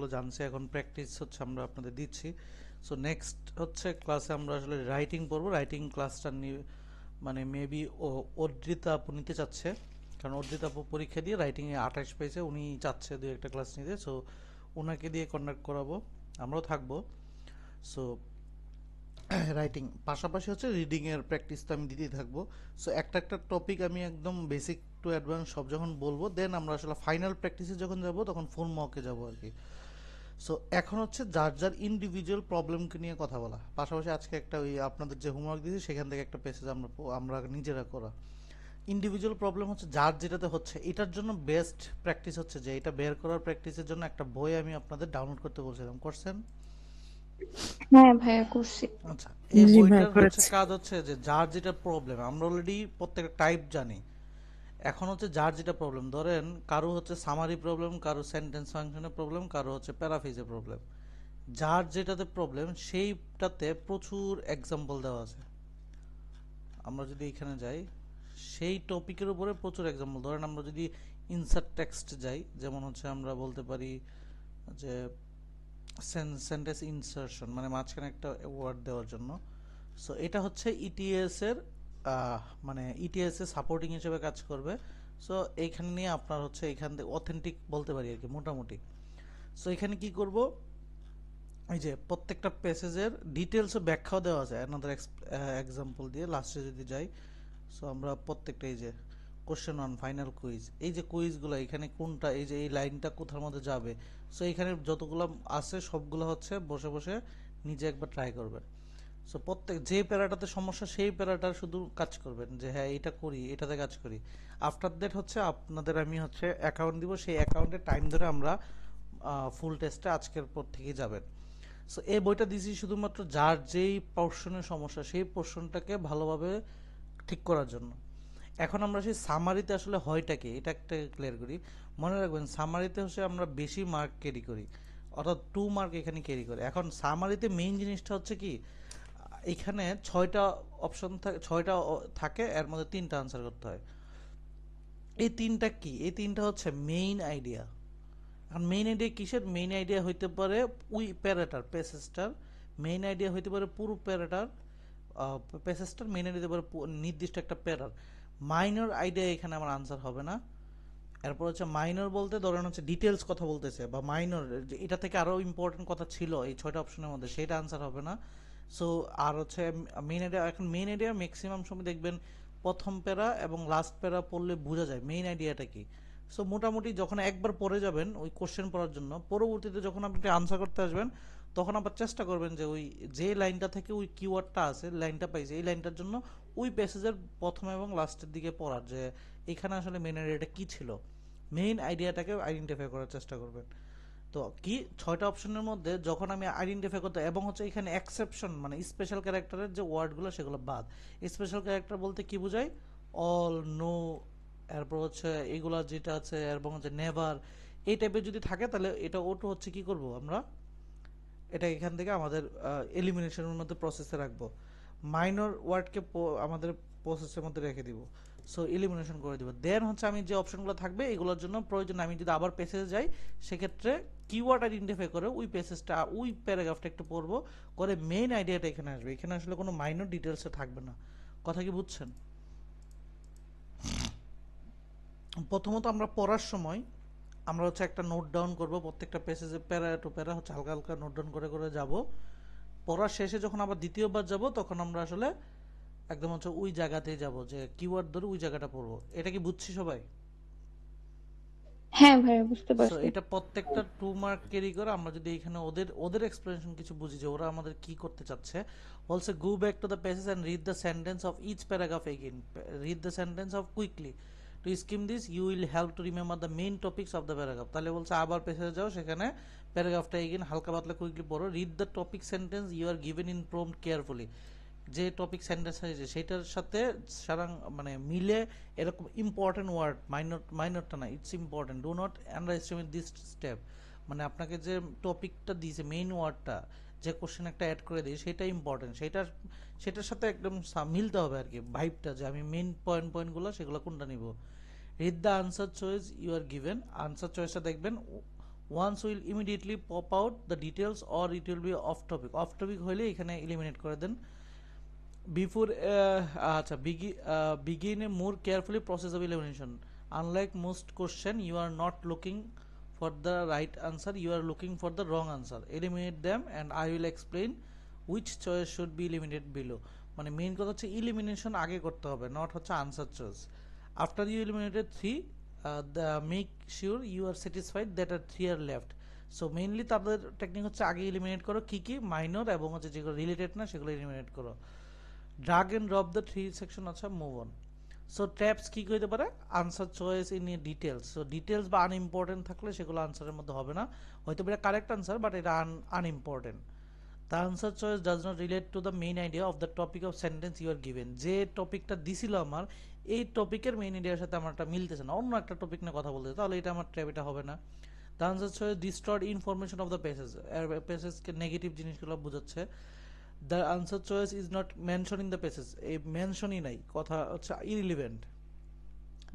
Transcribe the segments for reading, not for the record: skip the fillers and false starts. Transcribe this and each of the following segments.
যেগুলো জানছি এখন প্র্যাকটিস হচ্ছে আমরা আপনাদের দিচ্ছি। সো নেক্সট হচ্ছে ক্লাসে আমরা আসলে রাইটিং পড়বো। রাইটিং ক্লাসটা নিয়ে মানে মেবি অদ্রিতা আপু নিতে চাচ্ছে, কারণ অদ্রিতা আপু পরীক্ষা দিয়ে রাইটিংয়ে 28 পেয়েছে, উনি চাচ্ছে দু একটা ক্লাস নিতে। সো ওনাকে দিয়ে কন্ডাক্ট করাবো, আমরাও থাকবো। সো রাইটিং পাশাপাশি হচ্ছে রিডিং এর প্র্যাকটিস তো আমি দিতেই থাকবো। সো একটা একটা টপিক আমি একদম বেসিক টু অ্যাডভান্স সব যখন বলবো, দেন আমরা আসলে ফাইনাল প্র্যাকটিসে যখন যাব তখন ফুল মকে যাব আর কি। সো এখন হচ্ছে যার যার ইন্ডিভিজুয়াল প্রবলেমকে নিয়ে কথা বলা, পাশাপাশি আজকে একটা ওই আপনাদের যে হোমওয়ার্ক দিয়েছি সেখান থেকে একটা পেসেজ আমরা নিজেরা করা। ইন্ডিভিজুয়াল প্রবলেম হচ্ছে যার যেটাতে হচ্ছে, এটার জন্য বেস্ট প্র্যাকটিস হচ্ছে যে এটা বের করার প্র্যাকটিসের জন্য একটা বই আমি আপনাদের ডাউনলোড করতে বলছিলাম, করছেন? হ্যাঁ ভাইয়া করছি। আচ্ছা, এই জি ভাই বইটার হচ্ছে করেছি। কাজ হচ্ছে যে যার যেটা প্রবলেম আমরা অলরেডি প্রত্যেকটা টাইপ জানি। এখন হচ্ছে যার যেটা প্রবলেম, ধরেন কারো হচ্ছে সামারি প্রবলেম, কারো সেন্টেন্স ফাংশনের প্রবলেম, কারো হচ্ছে প্যারাফ্রেজের প্রবলেম। যার যেটাতে প্রবলেম সেইটাতে প্রচুর এক্সাম্পল দেওয়া আছে। আমরা যদি এখানে যাই সেই টপিকের উপরে প্রচুর এক্সাম্পল, ধরেন আমরা যদি ইনসার্ট টেক্সট যাই, যেমন হচ্ছে আমরা বলতে পারি যে সেন্টেন্স ইনসারশন মানে মাঝখানে একটা ওয়ার্ড দেওয়ার জন্য। সো এটা হচ্ছে ইটিএস এর মানে ইটিএস এর সাপোর্টিং হিসেবে কাজ করবে। সো এইখানে নিয়ে আপনার হচ্ছে এখান থেকে অথেন্টিক বলতে পারি আর কি মোটামুটি। সো এখানে কি করব, এই যে প্রত্যেকটা প্যাসেজের ডিটেলস ও ব্যাখ্যাও দেওয়া আছে অ্যানাদার এক্সাম্পল দিয়ে লাস্টে যদি যাই। সো আমরা প্রত্যেকটা এই যে কোশ্চেন অন ফাইনাল কুইজ, এই যে কুইজগুলো এখানে কোনটা, এই যে এই লাইনটা কোথার মধ্যে যাবে, সো এখানে যতগুলো আছে সবগুলো হচ্ছে বসে বসে নিজে একবার ট্রাই করবেন। সো প্রত্যেক যে প্যারাটাতে সমস্যা সেই প্যারাটার শুধু কাজ করবেন যে হ্যাঁ এটা করি, এটাতে কাজ করি। আফটার দ্যাট হচ্ছে আপনাদের আমি হচ্ছে অ্যাকাউন্ট দিব, সেই অ্যাকাউন্টে টাইম ধরে আমরা ফুল টেস্টে আজকের পর থেকে যাবেন। সো এই বইটা দিয়েছি শুধুমাত্র যার যেই পোর্শনের সমস্যা সেই পোর্শনটাকে ভালোভাবে ঠিক করার জন্য। এখন আমরা সেই সামারিতে আসলে হয়টা কি এটা একটা ক্লিয়ার করি। মনে রাখবেন সামারিতে হচ্ছে আমরা বেশি মার্ক ক্যারি করি, অর্থাৎ 2 মার্ক এখানে ক্যারি করে। এখন সামারিতে মেইন জিনিসটা হচ্ছে কি, এখানে 6টা অপশন থাকে, 6টা থাকে, এর মধ্যে 3টা আনসার করতে হয়। এই 3টা কি, এই 3টা হচ্ছে মেইন আইডিয়া। এখন মেইন আইডিয়া কিসের, মেইন আইডিয়া হইতে পারে ওই প্যারাটার প্যাসেজটার, মেইন আইডিয়া হইতে পারে পুরো প্যারাটার প্যাসেজটার, মেইন আইডিয়া হতে পারে নির্দিষ্ট একটা প্যারার। মাইনর আইডিয়া এখানে আমার আনসার হবে না। এরপর হচ্ছে মাইনর বলতে ধরেন হচ্ছে ডিটেলস কথা বলতেছে, বা মাইনর এটা থেকে আরো ইম্পর্টেন্ট কথা ছিল এই 6টা অপশনের মধ্যে, সেটা আনসার হবে না। সো আর হচ্ছে মেইন আইডিয়া, এখন মেইন আইডিয়া ম্যাক্সিমাম সময় দেখবেন প্রথম প্যারা এবং লাস্ট প্যারা পড়লে বোঝা যায় মেইন আইডিয়াটা কি। সো মোটামুটি যখন একবার পড়ে যাবেন ওই কোশ্চেন পড়ার জন্য, পরবর্তীতে যখন আপনি আনসার করতে আসবেন তখন আবার চেষ্টা করবেন যে ওই যে লাইনটা থেকে ওই কিওয়ার্ডটা আছে, লাইনটা পাইছে, এই লাইনটার জন্য ওই প্যাসেজের প্রথম এবং লাস্টের দিকে পড়ার, যে এখানে আসলে মেইন আইডিয়াটা কি ছিল, মেইন আইডিয়াটাকে আইডেন্টিফাই করার চেষ্টা করবেন। তো কি 6টা অপশনের মধ্যে যখন আমি আইডেন্টিফাই করতে, এবং হচ্ছে এখানে এক্সেপশন মানে স্পেশাল ক্যারেক্টারের যে ওয়ার্ডগুলো সেগুলো বাদ। স্পেশাল ক্যারেক্টার বলতে কি বোঝায়, অল, নো, এরপর হচ্ছে এগুলা যেটা আছে, এবং হচ্ছে নেভার, এই টাইপের যদি থাকে তাহলে এটা ওটা হচ্ছে কি করব আমরা, এটা এখান থেকে আমাদের এলিমিনেশনের মধ্যে প্রসেসে রাখবো। মাইনর ওয়ার্ডকে আমাদের প্রসেসের মধ্যে রেখে দিব। সো এলিমিনেশন করে দিব। দেন হচ্ছে আমি যে অপশনগুলো থাকবে এগুলোর জন্য প্রয়োজন আমি যদি আবার পেসেজে যাই, সেক্ষেত্রে কিওয়ার্ড আইডেন্টিফাই করে ওই পেসেজটা ওই প্যারাগ্রাফটা একটু পড়বো, করে মেইন আইডিয়াটা এখানে আসবে, এখানে আসলে কোনো মাইনর ডিটেলসে থাকবে না। কথা কি বুঝছেন? প্রথমত আমরা পড়ার সময় আমরা হচ্ছে একটা নোট ডাউন করব, প্রত্যেকটা পেসেজে প্যারা টু প্যারা হচ্ছে হালকা হালকা নোট ডাউন করে করে যাব। পড়ার শেষে যখন আবার দ্বিতীয়বার যাব তখন আমরা আসলে একদম হচ্ছে ওই জায়গাতেই যাব, যে কিওয়ার্ড ধরে ওই জায়গাটা পড়বো। এটা কি বুঝছি সবাই? হ্যাঁ ভাইয়া বুঝতে সো পারছি। এটা প্রত্যেকটা 2 মার্ক ক্যারি করে। আমরা যদি এখানে ওদের ওদের এক্সপ্লেনেশন কিছু বুঝি যে ওরা আমাদের কি করতে চাচ্ছে, also go back to the passage and read the sentence of each paragraph again, read the sentence of quickly to skim this, you will help to remember the main topics of the paragraph. তাহলে বলছে আবার পেসেজে যাও, সেখানে প্যারাগ্রাফটা again হালকা পাতলা quickly পড়ো, read the topic sentence you are given in prompt carefully, যে topic sentence আছে সেটার সাথে সারাং মানে মিলে এরকম ইম্পর্টেন্ট ওয়ার্ড, মাইনরটা না, it's important, do not under estimate this step. মানে আপনাকে যে টপিকটা দিয়েছে মেইন ওয়ার্ডটা, যে কোশ্চেন একটা অ্যাড করে দিই সেটা ইম্পর্টেন্ট, সেটার সাথে একদম মিলতে হবে আর কি ভাইবটা, যে আমি মেইন পয়েন্টগুলো সেগুলো কোনটা নিব। Read the answer choice you are given, answer চয়েসটা দেখবেন once will immediately pop out the details or it will be off topic হইলে এখানে eliminate করে দেন before আচ্ছা begin a more carefully process of elimination. Unlike most question, you are not looking for the right answer, you are looking for the wrong answer. Eliminate them and I will explain which choice should be eliminated below. মানে main কথা হচ্ছে elimination আগে করতে হবে, not হচ্ছে answer choice. After you eliminated 3, make sure you are satisfied that are 3 are left. So mainly তাদের technique হচ্ছে আগে এলিমিনেট করো কি কি মাইনর এবং হচ্ছে যেগুলো রিলেটেড না সেগুলো এলিমিনেট করো। Drag and drop the 3 section আচ্ছা মুভ অন। সো ট্র্যাপস কি হইতে পারে answer choice in details. So details বা আনইম্পর্টেন্ট থাকলে সেগুলো আনসারের মধ্যে হবে না, হয়তো এটা কারেক্ট আনসার বাট এটা unimportant. The answer choice does not relate to the main idea of the topic of sentence you are given. যে টপিকটা দিছিল আমার এই টপিকের মেইন আইডিয়ার সাথে আমার একটা মিলতেছে না, অন্য একটা টপিক নিয়ে কথা বলতেছে, তাহলে এটা আমার ট্র্যাপ, এটা হবে না। The answer choice distort information of the passage, প্যাসেজকে নেগেটিভ জিনিসগুলো বোঝাচ্ছে। The answer choice is not mention in the passage, এই মেনশনই নাই, কথা হচ্ছে irrelevant.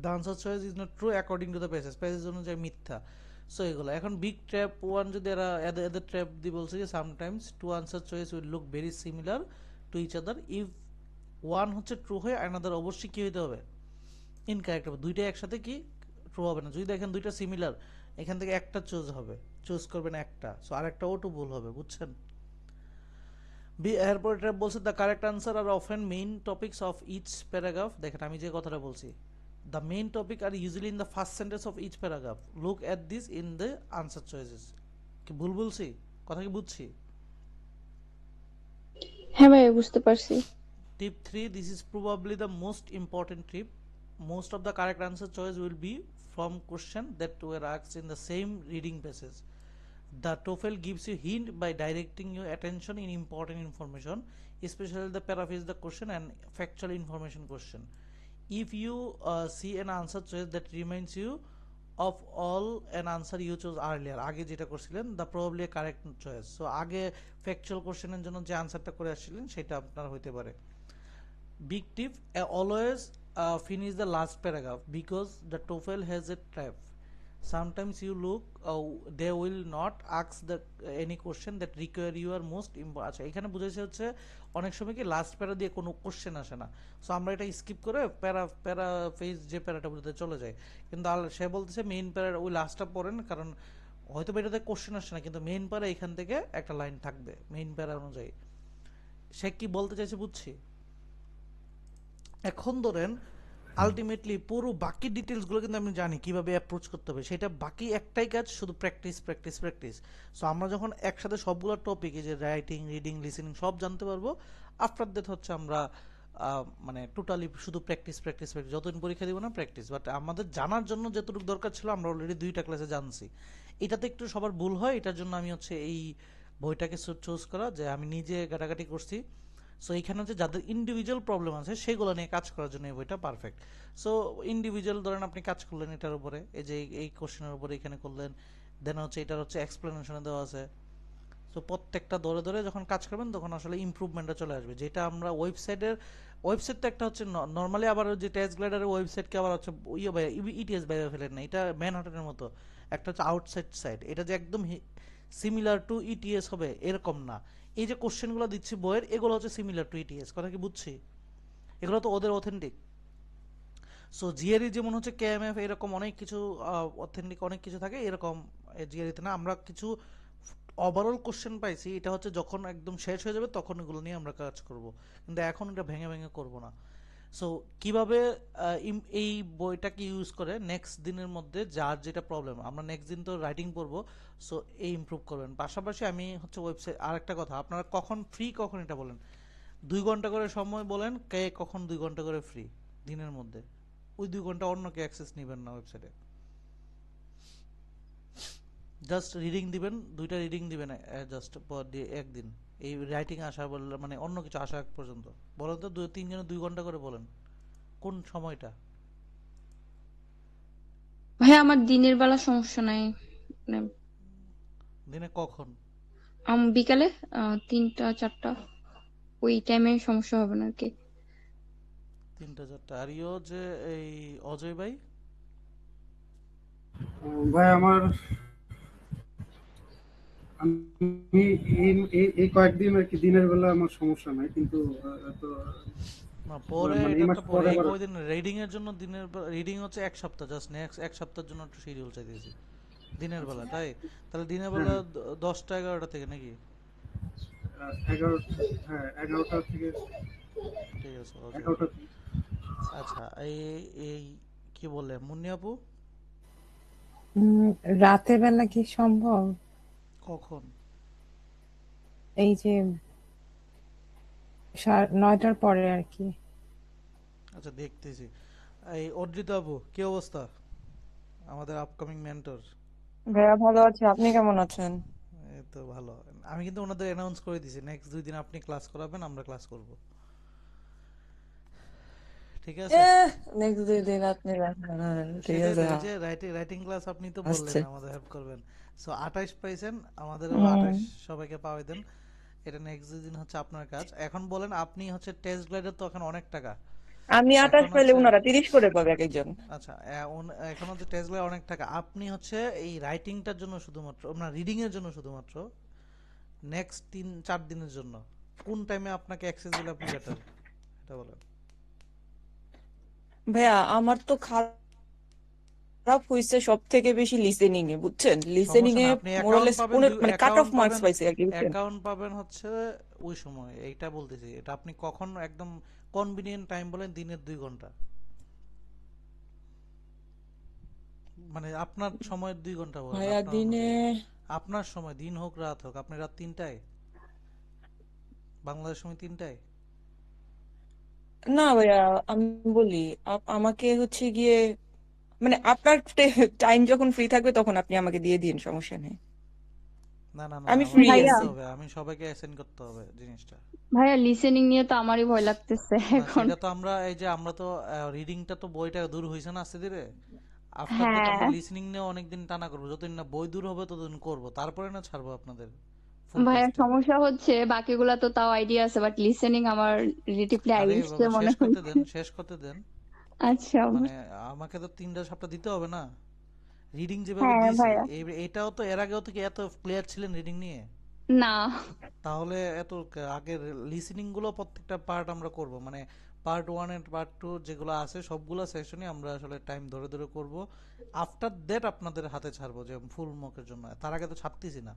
The answer choice is not true according to the passage, passage অনুযায়ী মিথ্যা। সো এগুলো এখন বিগ ট্র্যাপ ওয়ান যদি এরা এদের ট্র্যাপ দিয়ে বলছে যে sometimes two answer choice will look very similar to each other, if one হচ্ছে ট্রু হয় অ্যানাদার অবশ্যই কি হইতে হবে ইনকারেক্ট হবে, দুইটা একসাথে কি ট্রু হবে না। যদি দেখেন দুইটা সিমিলার এখান থেকে একটা চুজ হবে, চুজ করবেন একটা, সো আরেকটা ওটু ভুল হবে, বুঝছেন। এরপর এটা বলছে the correct answer are often main topics of each paragraph. দেখেন আমি যে কথাটা বলছি, the main topic are usually in the first sentence of each paragraph, look at this in the answer choices. কি ভুল বলছি, কথা কি বুঝছি? হ্যাঁ ভাইয়া বুঝতে পারছি। Tip 3, this is probably the most important tip. Most of the correct answer choice will be from question that were asked in the same reading passage. The TOEFL gives you hint by directing your attention in important information, especially the paraphrase the question and factual information question. If you see an answer choice that reminds you of all an answer you chose earlier, আগে যেটা করছিলেন the probably a correct choice. So আগে factual questionের জন্য যে আনসারটা করে আসছিলেন সেটা আপনার হইতে পারে। Big tip, always finish the last paragraph because the TOEFL has a trap. Sometimes you look, they will not ask the any question that require your most important. আচ্ছা এখানে বুঝাইছে হচ্ছে অনেক সময় কি লাস্ট প্যারা দিয়ে কোনো কোশ্চেন আসে না, সো আমরা এটা স্কিপ করে প্যারা ফেজ যে প্যারাটা বুঝতে চলে যায়, কিন্তু সে বলতেছে মেইন প্যারা ওই লাস্টটা পড়েন, কারণ হয়তো এটাতে কোশ্চেন আসে না কিন্তু মেইন প্যারা এখান থেকে একটা লাইন থাকবে মেইন প্যারা অনুযায়ী। সে কি বলতে চাইছে বুঝছি। এখন ধরেন আলটিমেটলি পুরো বাকি ডিটেলসগুলো কিন্তু আমি জানি কিভাবে অ্যাপ্রোচ করতে হবে, সেটা বাকি একটাই কাজ, শুধু প্র্যাকটিস প্র্যাকটিস প্র্যাকটিস। সো আমরা যখন একসাথে সবগুলো টপিক যে রাইটিং রিডিং লিসেনিং সব জানতে পারবো, আফটার দ্যাট হচ্ছে আমরা মানে টোটালি শুধু প্র্যাকটিস প্র্যাকটিস প্র্যাকটিস, যতদিন পরীক্ষা দিব না প্র্যাকটিস। বাট আমাদের জানার জন্য যতটুকু দরকার ছিল আমরা অলরেডি 2টা ক্লাসে জানছি। এটাতে একটু সবার ভুল হয়, এটার জন্য আমি হচ্ছে এই বইটাকে চুজ করা, যে আমি নিজে ঘাটাঘাটি করছি। সো এখানে হচ্ছে যাদের ইন্ডিভিজুয়াল প্রবলেম আছে সেগুলো নিয়ে কাজ করার জন্য এই বইটা পারফেক্ট। সো ইন্ডিভিজুয়াল ধরেন আপনি কাজ করলেন এটার উপরে, এই যে এই কোশ্চেনের উপরে এখানে করলেন, দেন হচ্ছে এটার হচ্ছে এক্সপ্লেনেশনে দেওয়া আছে। সো প্রত্যেকটা ধরে ধরে যখন কাজ করবেন তখন আসলে ইমপ্রুভমেন্টটা চলে আসবে, যেটা আমরা ওয়েবসাইটটা একটা হচ্ছে নর্মালি, আবার যে টেস্ট গ্লাইডারের ওয়েবসাইটকে আবার হচ্ছে ইটিএস বাইরে ফেলেন না, এটা ম্যানহাটনের মতো একটা হচ্ছে আউটসাইড সাইট, এটা যে একদম সিমিলার টু ইটিএস হবে এরকম না। এই যে কোশ্চেনগুলো দিচ্ছি বইয়ের এগুলো হচ্ছে সিমিলার টু ইটিএস, কথা কি বুঝছি, এগুলো তো ওদের অথেন্টিক। সো জিআরই যেমন হচ্ছে কেএমএফ এরকম অনেক কিছু অথেন্টিক অনেক কিছু থাকে, এরকম জিআরইতে না। আমরা কিছু ওভারঅল কোশ্চেন পাইছি, এটা হচ্ছে যখন একদম শেষ হয়ে যাবে তখন এগুলো নিয়ে আমরা কাজ করব, কিন্তু এখন এটা ভেঙে ভেঙে করব না। সো কিভাবে এই বইটাকে ইউজ করে নেক্সট দিনের মধ্যে যার যেটা প্রবলেম, আমরা নেক্সট দিন তো রাইটিং পড়বো, সো এই ইমপ্রুভ করবেন। পাশাপাশি আমি হচ্ছে ওয়েবসাইট, আর একটা কথা, আপনারা কখন ফ্রি কখন এটা বলেন, 2 ঘন্টা করে সময় বলেন, কে কখন 2 ঘন্টা করে ফ্রি দিনের মধ্যে, ওই 2 ঘন্টা অন্য কে অ্যাক্সেস নেবেন না ওয়েবসাইটে, জাস্ট রিডিং দিবেন, 2টা রিডিং দিবেন জাস্ট পর দিয়ে একদিন, এই রাইটিং আসা বললে মানে অন্য কিছু আসা আগ পর্যন্ত বলেন তো, 3 জনে 2 ঘন্টা করে বলেন কোন সময়টা। ভাইয়া আমার দিনের বেলা সমস্যা নাই, মানে দিনে কখন? বিকালে 3টা 4টা ওই টাইমে সমস্যা হবে না আর কি। 3টা 4টা। আর ইও যে এই অজয় ভাই? ভাই আমার আমি এই কয়েকদিন আর কি দিনের বেলা আমার সমস্যা নাই, কিন্তু তো না পরে মানে এই এটা মাস তো পরে পরে এই আবার কয়দিন রিডিং এর জন্য দিনের রিডিং হচ্ছে এক সপ্তাহ, জাস্ট নেক্সট এক সপ্তাহের জন্য একটু শিডিউল চাইতেছি দিনের বেলা, তাই তাহলে দিনের হ্যাঁ বেলা হ্যাঁ 10টা 11টা থেকে নাকি? 11, হ্যাঁ 11টা থেকে ঠিক আছে, ওকে ওকে। 11টা। আচ্ছা, এই এই কি বলে মুন্নি আপু? উম, রাতের বেলা কি সম্ভব? কখন? এই যে 9টার পরে আর কি। আচ্ছা দেখতেছি। এই অদ্রিতা আপু কি অবস্থা, আমাদের আপকামিং মেন্টর? ভাইয়া ভালো আছে, আপনি কেমন আছেন? এই তো ভালো। আমি কিন্তু ওনাদের অ্যানাউন্স করে দিছি নেক্সট 2 দিন আপনি ক্লাস করাবেন, আমরা ক্লাস করব, ঠিক আছে? নেক্সট 2 দিন আপনি রাখেন, হ্যাঁ, ঠিক সেটাই আছে। তো, এই যে রাইটিং রাইটিং ক্লাস আপনি তো আসছে। বললেন আমাদের হেল্প করবেন। সো 28 পাইছেন, আমাদেরও হুম 28 সবাইকে পাওয়াই দেন। এটা নেক্সট দিন হচ্ছে আপনার কাজ। এখন বলেন, আপনি হচ্ছে টেস্ট গ্লাইডের তো এখন অনেক টাকা। আমি 28 এখন পাইলে হচ্ছে উনারা 30 করে পাবে এক একজন। আচ্ছা, এখন হচ্ছে টেস্ট গ্লাইড অনেক টাকা। আপনি হচ্ছে এই রাইটিংটার জন্য শুধুমাত্র, আপনার রিডিং এর জন্য শুধুমাত্র নেক্সট 3-4 দিনের জন্য কোন টাইমে আপনাকে অ্যাক্সেস দিলে আপনি বেটার, এটা বলেন। ভাইয়া আমার তো খারাপ হয়েছে সব থেকে বেশি লিসেনিং এ, বুঝছেন? লিসেনিং সমস্যা এ না, আপনি অ্যাকাউন্ট মোরালেস পাবেন, মানে কাট অফ অ্যাকাউন্ট মার্কস পাবেন, পাইছে আর কি, বুঝছেন? অ্যাকাউন্ট পাবেন হচ্ছে ওই সময়, এইটা বলতেছি। এটা আপনি কখন একদম কনভিনিয়েন্ট টাইম বলেন, দিনের 2 ঘন্টা, মানে আপনার সময়ের 2 ঘন্টা বলেন ভাইয়া আপনার দিনে অনুযায়ী। আপনার সময় দিন হোক রাত হোক, আপনি রাত 3টায়, বাংলাদেশ সময় 3টায়। না ভাইয়া, আমি বলি আমাকে হচ্ছে গিয়ে মানে আপনার টাইম যখন ফ্রি থাকবে তখন আপনি আমাকে দিয়ে দিন, সমস্যা নেই। না না না, আমি আমাকে ফ্রি ভাইয়া দিতে আছি। হবে, আমি সবাইকে অ্যাসাইন করতে হবে জিনিসটা। ভাইয়া লিসেনিং নিয়ে তো আমারই ভয় লাগতেছে না এখন। সেটা তো আমরা, এই যে আমরা তো রিডিংটা তো বইটা দূর হয়েছে না আস্তে ধীরে। আফটার দ্যাট হ্যাঁ আমরা লিসেনিং নিয়ে অনেকদিন টানা করবো, যতদিন না বই দূর হবে ততদিন করবো, তারপরে না ছাড়বো আপনাদের ফুল ভাইয়া, টেস্টে। সমস্যা হচ্ছে বাকিগুলা তো তাও আইডিয়া আছে, বাট লিসেনিং আমার রিলেটিভলি আরে আইএলটিএস বাবা, মনে শেষ করতে হচ্ছে। দেন, শেষ করতে দেন। আচ্ছা। মানে আমাকে তো 3টা 7টা দিতে হবে না? রিডিং যেভাবে হ্যাঁ দিয়েছি, ভাইয়া। এটাও তো এর আগেও তো কি এত ক্লিয়ার ছিলেন রিডিং নিয়ে? না। তাহলে এত আগের লিসেনিং গুলো প্রত্যেকটা পার্ট আমরা করব, মানে পার্ট 1 এন্ড পার্ট 2 যেগুলো আছে সবগুলো সেশনই আমরা আসলে টাইম ধরে ধরে করব। আফটার দ্যাট আপনাদের হাতে ছাড়বো যে ফুল মকের জন্য, তার আগে তো ছাড়তেছি না।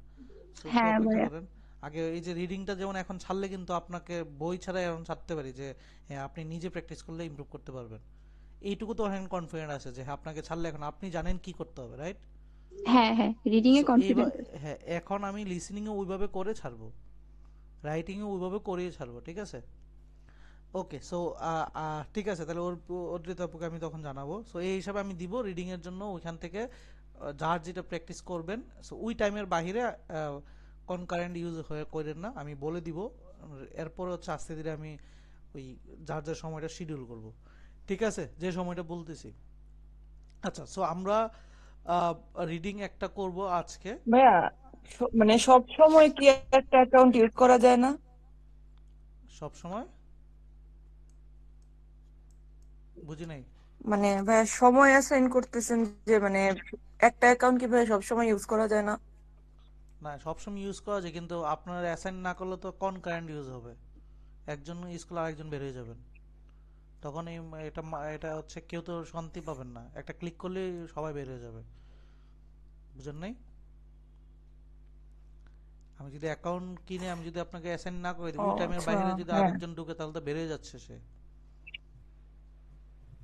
সো একটু হ্যাঁ অপেক্ষা ভাইয়া। করেন। আগে এই যে রিডিংটা যেমন এখন ছাড়লে কিন্তু আপনাকে বই ছাড়া এখন ছাড়তে পারি যে হ্যাঁ আপনি নিজে প্র্যাকটিস করলে ইমপ্রুভ করতে পারবেন। এইটুকু তো এখন কনফিডেন্ট আছে যে হ্যাঁ আপনাকে ছাড়লে এখন আপনি জানেন কি করতে হবে, রাইট? হ্যাঁ হ্যাঁ, রিডিং এ সো এইবার, কনফিডেন্ট। হ্যাঁ এখন আমি লিসেনিংও ওইভাবে করে ছাড়বো, রাইটিংও ওইভাবে করেই ছাড়বো, ঠিক আছে? ওকে, সো ঠিক আছে, তাহলে অর্জিত আপুকে আমি তখন জানাবো। সো এই হিসাবে আমি দিব রিডিং এর জন্য ওইখান থেকে যার যেটা প্র্যাকটিস করবেন। সো ওই টাইমের বাহিরে কনকারেন্ট ইউজ হয়ে করেন না, আমি বলে দিব। এরপরে হচ্ছে আস্তে ধীরে আমি ওই যার যার সময়টা শিডিউল করব, ঠিক আছে, যে সময়টা বলতেছি। আচ্ছা, সো আমরা রিডিং একটা করব আজকে। ভাইয়া মানে সব সময় কি একটা অ্যাকাউন্ট ইউজ করা যায় না? সব সময় বুঝি নাই। মানে ভাইয়া সময় অ্যাসাইন করতেছেন যে মানে একটা অ্যাকাউন্ট কি ভাইয়া সব সময় ইউজ করা যায় না? না সবসময় ইউজ করা যায়, কিন্তু আপনার অ্যাসাইন না করলে তো কনকারেন্ট ইউজ হবে, একজন ইউজ করলে আরেকজন বের হয়ে যাবেন। তখন এটা হচ্ছে কেউ তো শান্তি পাবেন না, একটা ক্লিক করলে সবাই বের হয়ে যাবে, বুঝেন নাই? আমি যদি অ্যাকাউন্ট কিনে আমি যদি আপনাকে অ্যাসাইন না করে দিই, ও ওই টাইমের আচ্ছা, বাইরে যদি হ্যাঁ। আরেকজন ঢুকে তাহলে তো বের হয়ে যাচ্ছে সে,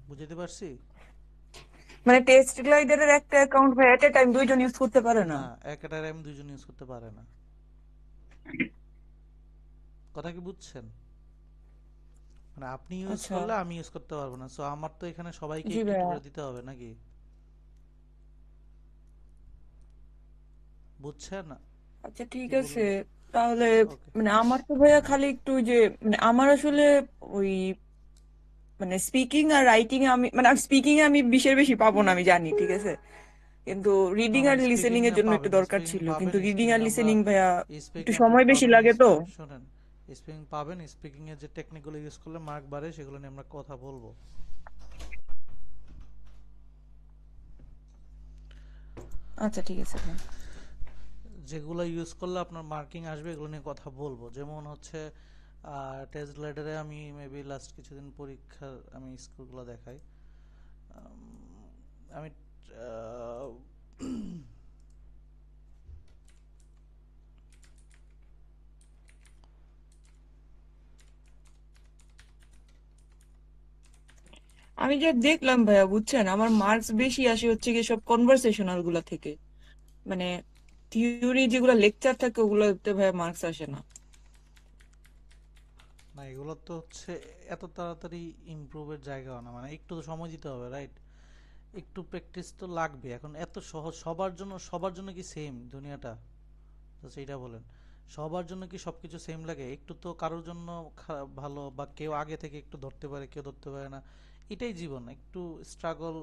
বুঝতে পারছি? মানে টেস্ট গ্লাইডারের একটা অ্যাকাউন্ট ভাই এট এ টাইম দুইজন ইউজ করতে পারে না? না, একটা টাইম দুইজন ইউজ করতে পারে না, কথা কি বুঝছেন? মানে আপনি ইউজ আচ্ছা, করলে আমি ইউজ করতে পারবো না, সো আমার তো এখানে সবাইকে জি একটু একটু ভাইয়া। করে দিতে হবে নাকি, বুঝছেন আচ্ছা ঠিক কি আছে, বললাম? তাহলে ওকে। মানে আমার তো ভাইয়া খালি একটু যে মানে আমার আসলে ওই মানে স্পিকিং আর রাইটিং এ আমি মানে স্পিকিং এ আমি 20-এর বেশি পাবো না, আমি জানি, ঠিক আছে, কিন্তু না রিডিং না, আর স্পিকিং লিসেনিং এর এ জন্য একটু পাবেন, দরকার স্পিকিং ছিল, কিন্তু পাবেন, রিডিং স্পিকিং আর আমরা লিসেনিং ভাইয়া একটু স্পিকিং আপনি সময় বেশি পাবেন, লাগে তো। শোনেন, স্পিকিং পাবেন, স্পিকিং এর যে টেকনিকগুলো ইউজ করলে মার্ক বাড়ে সেগুলো নিয়ে আমরা কথা বলবো। আচ্ছা ঠিক আছে ভাই। যেগুলো ইউজ করলে আপনার মার্কিং আসবে এগুলো নিয়ে কথা বলবো। যেমন হচ্ছে টেস্ট গ্লাইডারে আমি মেবি লাস্ট কিছুদিন পরীক্ষার আমি স্কোরগুলো দেখাই। আমি আহ, আমি যা দেখলাম ভাইয়া, বুঝছেন, আমার মার্কস বেশি আসে হচ্ছে কি সব কনভারসেশনাল গুলা থেকে। মানে থিওরি যেগুলো লেকচার থাকে ওগুলোতে ভাইয়া মার্কস আসে না। না এগুলো তো হচ্ছে এত তাড়াতাড়ি ইমপ্রুভের জায়গাও না, মানে একটু তো সময় দিতে হবে, রাইট? একটু প্র্যাকটিস তো লাগবে। এখন এত সহজ সবার জন্য কি সেম দুনিয়াটা? তো সেইটা বলেন, সবার জন্য কি সবকিছু সেম লাগে? একটু তো কারোর জন্য ভালো, বা কেউ আগে থেকে একটু ধরতে পারে, কেউ ধরতে পারে না। এটাই জীবন, একটু স্ট্রাগল,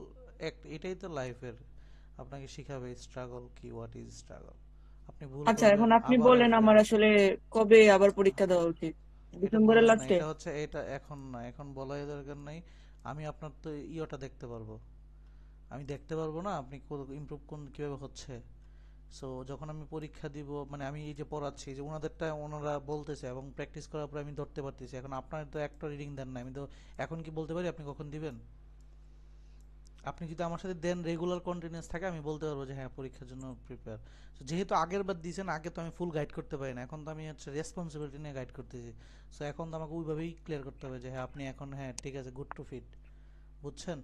এটাই তো লাইফের আপনাকে শিখাবে স্ট্রাগল কি, হোয়াট ইজ স্ট্রাগল। আপনি ভুল আচ্ছা, করবেন এখন আপনি আবার বলেন আসবেন। আমার আসলে কবে আবার পরীক্ষা দেওয়া উচিত? এটা ডিসেম্বরের বলার না, লাস্টে? এটা হচ্ছে এটা এখন না, এখন বলাই দরকার নাই। আমি আপনার তো ইয়েটা দেখতে পারবো, আমি দেখতে পারবো না আপনি ইমপ্রুভ কোন কিভাবে হচ্ছে। সো যখন আমি পরীক্ষা দিব, মানে আমি এই যে পড়াচ্ছি, যে ওনাদেরটা ওনারা বলতেছে এবং প্র্যাকটিস করার পর আমি ধরতে পারতেছি। এখন আপনার তো একটা রিডিং দেন না, আমি তো এখন কি বলতে পারি আপনি কখন দিবেন? আপনি যদি আমার সাথে দেন, রেগুলার কন্টিনিউয়াস থাকে, আমি বলতে পারবো যে হ্যাঁ পরীক্ষার জন্য প্রিপেয়ার। যেহেতু আগের বার দিয়েছেন, আগে তো আমি ফুল গাইড করতে পারি না, এখন তো আমি হচ্ছে রেসপন্সিবিলিটি নিয়ে গাইড করতেছি। সো এখন তো আমাকে ওইভাবেই ক্লিয়ার করতে হবে যে হ্যাঁ আপনি এখন, হ্যাঁ ঠিক আছে, গুড টু ফিট, বুঝছেন?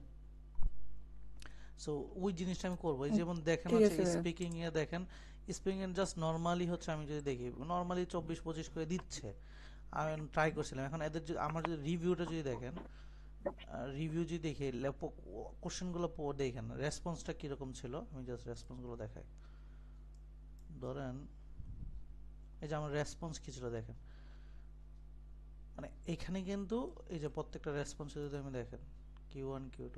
সো ওই জিনিসটা আমি করবো। এই যেমন দেখেন ঠিক হচ্ছে আছে ভাইয়া। স্পিকিং এ দেখেন, স্পিকিং এ জাস্ট নর্মালি হচ্ছে আমি যদি দেখি নর্মালি 24-25 করে দিচ্ছে। আমি ট্রাই করছিলাম। এখন এদের আমার যদি রিভিউটা যদি দেখেন, রিভিউ যদি দেখি, কোশ্চেনগুলো দেখেন রেসপন্সটা কিরকম ছিল, আমি জাস্ট রেসপন্সগুলো দেখাই। ধরেন এই যে আমার রেসপন্স কি ছিল দেখেন, মানে এখানে কিন্তু এই যে প্রত্যেকটা রেসপন্স যদি আমি দেখেন, Q1 Q2,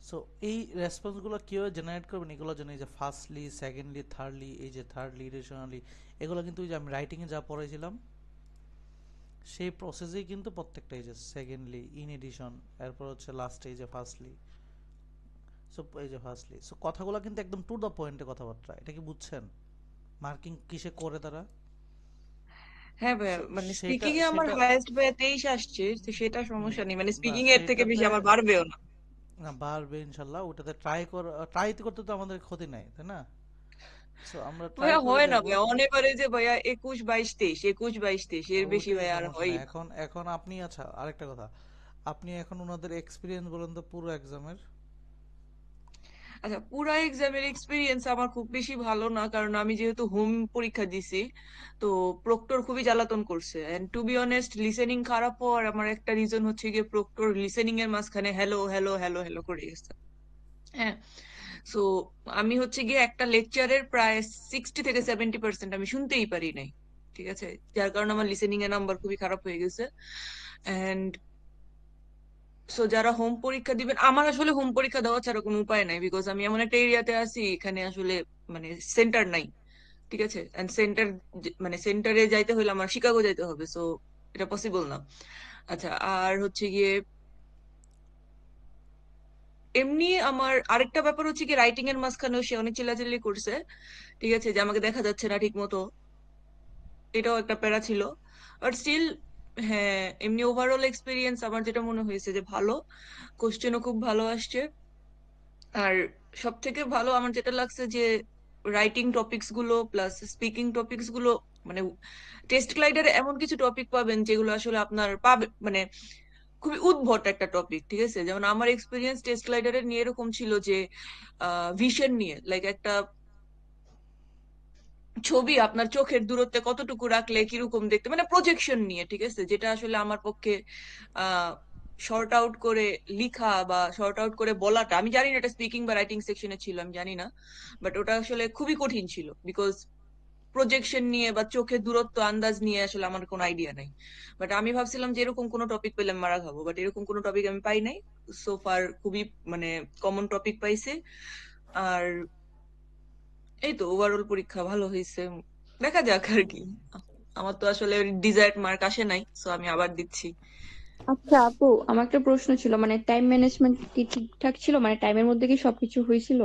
সো এই রেসপন্সগুলো কীভাবে জেনারেট করবেন এগুলোর জন্য এই যে ফার্স্টলি, সেকেন্ডলি, থার্ডলি, এই যে থার্ডলি, রেশনালি, এগুলো কিন্তু ওই যে আমি রাইটিংয়ে যা পড়াইছিলাম সেই প্রসেসেই কিন্তু প্রত্যেকটা, এই যে সেকেন্ডলি, ইন এডিশন, এরপর হচ্ছে লাস্টে এই যে ফার্স্টলি, সো এই যে ফার্স্টলি, সো কথাগুলো কিন্তু একদম টু দ্য পয়েন্টে কথাবার্তা। এটা কি বুঝছেন মার্কিং কিসে করে তারা? হ্যাঁ ভাইয়া, সো মানে সেটা স্পিকিং এ আমার সেটা হায়েস্ট ভাইয়া 23 আসছে, তো সেটা সমস্যা নেই, মানে স্পিকিং বাস এর থেকে বেশি সেইটাতে আমার বাড়বেও না। না বাড়বে ইনশাল্লাহ। ওটাতে ট্রাই করতে তো আমাদের ক্ষতি নাই, তাই না? সো আমরা ট্রাই ভাইয়া করে হয় না দেখবো। ভাইয়া, অনেবারে যে ভাইয়া 21 22 23, 21 22 23, এর বেশি ওটাই ভাইয়া আর সমস্যা হয় না। না। এখন এখন আপনি, আচ্ছা আরেকটা কথা, আপনি এখন ওনাদের এক্সপিরিয়েন্স বলেন তো পুরো এক্সামের। আচ্ছা, পুরা এক্সামের এক্সপিরিয়েন্স আমার খুব বেশি ভালো না, কারণ আমি যেহেতু হোম পরীক্ষা দিছি, তো প্রক্টর খুবই জ্বালাতন করছে। And to be honest, listening খারাপ হওয়ার আমার একটা রিজন হচ্ছে গিয়ে প্রক্টর লিসেনিং এর মাঝখানে হ্যালো হ্যালো হ্যালো হ্যালো করে গেছে। হ্যাঁ। সো আমি হচ্ছে গিয়ে একটা লেকচারের প্রায় 60 থেকে 70% আমি শুনতেই পারি নাই। ঠিক আছে, যার কারণে আমার লিসেনিং এর নাম্বার খুবই খারাপ হয়ে গেছে। এন্ড সো যারা হোম পরীক্ষা দিবেন, আমার আসলে হোম পরীক্ষা দেওয়া ছাড়া কোনো উপায় নাই, বিকজ আমি এমন একটা এরিয়াতে আছি এখানে আসলে মানে সেন্টার নাই। ঠিক আছে, এন্ড সেন্টার, মানে সেন্টারে যাইতে হলে আমার শিকাগো যাইতে হবে, সো এটা পসিবল না। আচ্ছা, আর হচ্ছে গিয়ে এমনি আমার আরেকটা ব্যাপার হচ্ছে কি, রাইটিং এর মাঝখানেও সে অনেক চিল্লাচিল্লি করছে। ঠিক আছে, যে আমাকে দেখা যাচ্ছে না ঠিক মতো, এটাও একটা প্যারা ছিল। বাট স্টিল, হ্যাঁ, এমনি ওভারঅল এক্সপিরিয়েন্স আমার যেটা মনে হয়েছে যে ভালো, কোশ্চেনও খুব ভালো আসছে। আর সব থেকে ভালো আমার যেটা লাগছে যে রাইটিং টপিকস গুলো প্লাস স্পিকিং টপিকস গুলো, মানে টেস্ট গ্লাইডারে এমন কিছু টপিক পাবেন যেগুলো আসলে আপনার পাবে, মানে খুবই উদ্ভট একটা টপিক। ঠিক আছে, যেমন আমার এক্সপিরিয়েন্স টেস্ট গ্লাইডারের নিয়ে এরকম ছিল যে ভিশন নিয়ে, লাইক একটা ছবি আপনার চোখের দূরত্বে কতটুকু রাখলে কিরকম দেখতে, মানে প্রজেকশন নিয়ে। ঠিক আছে, যেটা আসলে আমার পক্ষে আহ শর্ট আউট করে লিখা বা শর্ট আউট করে বলাটা, আমি জানি না এটা স্পিকিং বা রাইটিং সেকশনে ছিল, আমি জানি না, বাট ওটা আসলে খুবই কঠিন ছিল, বিকজ প্রজেকশন নিয়ে বা চোখের দূরত্ব আন্দাজ নিয়ে আসলে আমার কোনো আইডিয়া নাই। বাট আমি ভাবছিলাম যে এরকম কোনো টপিক পেলে আমি মারা খাবো, বাট এরকম কোনো টপিক আমি পাই নাই। সো ফার খুবই মানে কমন টপিক পাইছে। আর এই তো ওভারঅল পরীক্ষা ভালো হয়েছে, দেখা যাক আর কি। আমার তো আসলে ডিজায়ার্ড মার্ক আসে নাই, সো আমি আবার দিচ্ছি। আচ্ছা আপু, আমার একটা প্রশ্ন ছিল, মানে টাইম ম্যানেজমেন্ট কি ঠিকঠাক ছিল? মানে টাইমের মধ্যে কি সবকিছু হয়েছিল?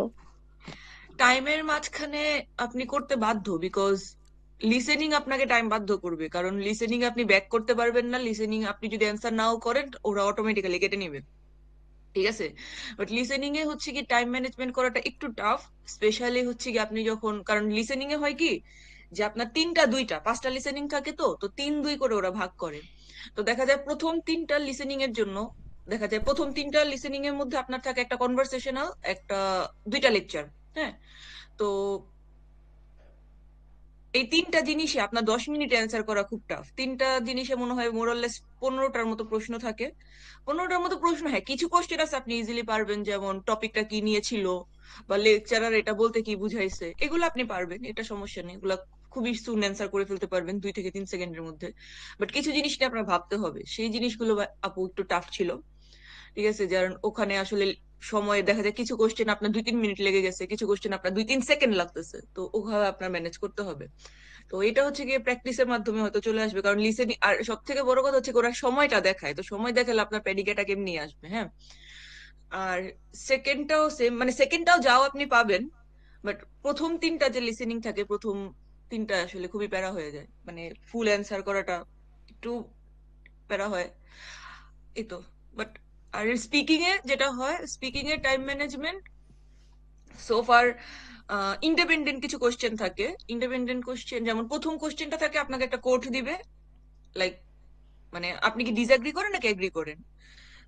টাইমের মাঝখানে আপনি করতে বাধ্য, বিকজ লিসেনিং আপনাকে টাইম বাধ্য করবে, কারণ লিসেনিং আপনি ব্যাক করতে পারবেন না। লিসেনিং আপনি যদি অ্যান্সার নাও করেন ওরা অটোমেটিক্যালি কেটে নেবে, ঠিক আছে? বাট লিসেনিং এ হচ্ছে কি টাইম ম্যানেজমেন্ট করাটা একটু টাফ। স্পেশালি হচ্ছে কি আপনি যখন, কারণ লিসেনিং এ হয় কি যে আপনার তিনটা দুইটা পাঁচটা লিসেনিং থাকে, তো তো তিন দুই করে ওরা ভাগ করে। তো দেখা যায় প্রথম তিনটা লিসেনিং এর জন্য, দেখা যায় প্রথম তিনটা লিসেনিং এর মধ্যে আপনার থাকে একটা কনভারসেশনাল, একটা দুইটা লেকচার। হ্যাঁ, তো এই তিনটা জিনিসে আপনার 10 মিনিটে অ্যান্সার করা খুব টাফ। তিনটা জিনিসে মনে হয় মোরাললেস 15টার মতো প্রশ্ন থাকে। 15টার মতো প্রশ্ন, হ্যাঁ কিছু কোশ্চেন আছে আপনি ইজিলি পারবেন, যেমন টপিকটা কি নিয়ে ছিল বা লেকচারার এটা বলতে কি বুঝাইছে, এগুলো আপনি পারবেন, এটা সমস্যা নেই। এগুলা খুবই সুন অ্যান্সার করে ফেলতে পারবেন 2 থেকে 3 সেকেন্ডের মধ্যে। বাট কিছু জিনিস নিয়ে আপনার ভাবতে হবে, সেই জিনিসগুলো আপু একটু টাফ ছিল, ঠিক আছে? কারণ ওখানে আসলে সময় দেখা যায় কিছু কোশ্চেন আপনার 2-3 মিনিট লেগে গেছে, কিছু কোশ্চেন আপনার 2-3 সেকেন্ড লাগতেছে, তো ওভাবে আপনার ম্যানেজ করতে হবে। তো এটা হচ্ছে গিয়ে প্র্যাকটিসের মাধ্যমে হয়তো চলে আসবে, কারণ লিসেনিং আর সব থেকে বড় কথা হচ্ছে ওরা সময়টা দেখায়, তো সময় দেখালে আপনার প্যাডিকেটা কেমনি আসবে? হ্যাঁ। আর সেকেন্ডটাও সেম, মানে সেকেন্ডটাও যাও আপনি পাবেন, বাট প্রথম তিনটা যে লিসেনিং থাকে, প্রথম তিনটা আসলে খুবই প্যারা হয়ে যায়, মানে ফুল অ্যান্সার করাটা একটু প্যারা হয়, এই তো। বাট আর স্পিকিং এ যেটা হয়, স্পিকিং এর time management so fur, independent কিছু কোশ্চেন থাকে। ইন্ডিপেন্ডেন্ট কোশ্চেন যেমন প্রথম কোশ্চেনটা থাকে আপনাকে একটা কোড দিবে, লাইক মানে আপনি কি ডিসএগ্রি করেন নাকি এগ্রি করেন,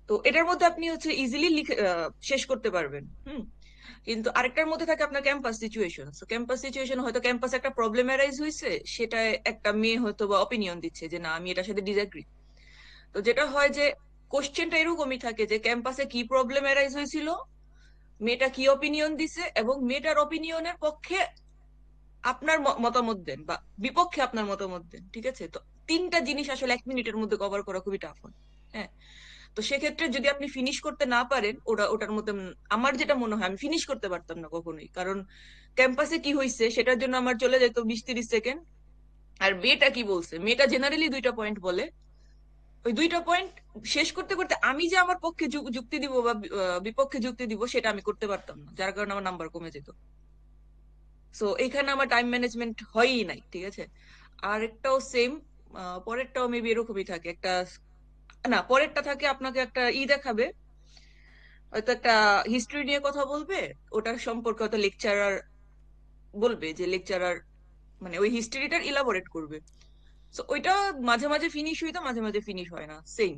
তো এটার মধ্যে আপনি হচ্ছে ইজিলি লিখে শেষ করতে পারবেন। হুম। কিন্তু আরেকটার মধ্যে থাকে আপনার ক্যাম্পাস সিচুয়েশন। তো ক্যাম্পাস সিচুয়েশন হয়তো ক্যাম্পাসে একটা প্রবলেম অ্যারাইজ হয়েছে, সেটা একটা মেয়ে হয়তো বা অপিনিয়ন দিচ্ছে যে না আমি এটার সাথে ডিসএগ্রি। তো যেটা হয় যে কোশ্চেনটা এরকমই থাকে যে ক্যাম্পাসে কি প্রবলেম অ্যারাইজ হয়েছিল, মেয়েটা কি অপিনিয়ন দিছে, এবং মেয়েটার অপিনিয়নের পক্ষে আপনার মতামত দেন বা বিপক্ষে আপনার মতামত দেন, ঠিক আছে? তো তিনটা জিনিস আসলে 1 মিনিটের মধ্যে কভার করা খুবই টাফ হয়। হ্যাঁ। তো সেক্ষেত্রে যদি আপনি ফিনিশ করতে না পারেন ওটার মধ্যে, আমার যেটা মনে হয় আমি ফিনিশ করতে পারতাম না কখনোই, কারণ ক্যাম্পাসে কি হয়েছে সেটার জন্য আমার চলে যেত 20-30 সেকেন্ড। আর মেয়েটা কি বলছে, মেয়েটা জেনারেলি দুইটা পয়েন্ট বলে, ওই দুইটা পয়েন্ট শেষ করতে করতে আমি যে আমার পক্ষে যুক্তি দিব বা বিপক্ষে যুক্তি দিব সেটা আমি করতে পারতাম না, যার কারণে আমার নাম্বার কমে যেত। সো এখানে আমার টাইম ম্যানেজমেন্ট হয়ই নাই, ঠিক আছে? আর একটাও সেম, পরেরটাও মেবি এরকমই থাকে একটা, না পরেরটা থাকে আপনাকে একটা দেখাবে, হয়তো একটা হিস্ট্রি নিয়ে কথা বলবে, ওটার সম্পর্কে হয়তো লেকচারার বলবে যে লেকচারার মানে ওই হিস্ট্রিটার ইলাবোরেট করবে। তো ওইটা মাঝে মাঝে ফিনিশ হইতো, মাঝে মাঝে ফিনিশ হয় না, সেম।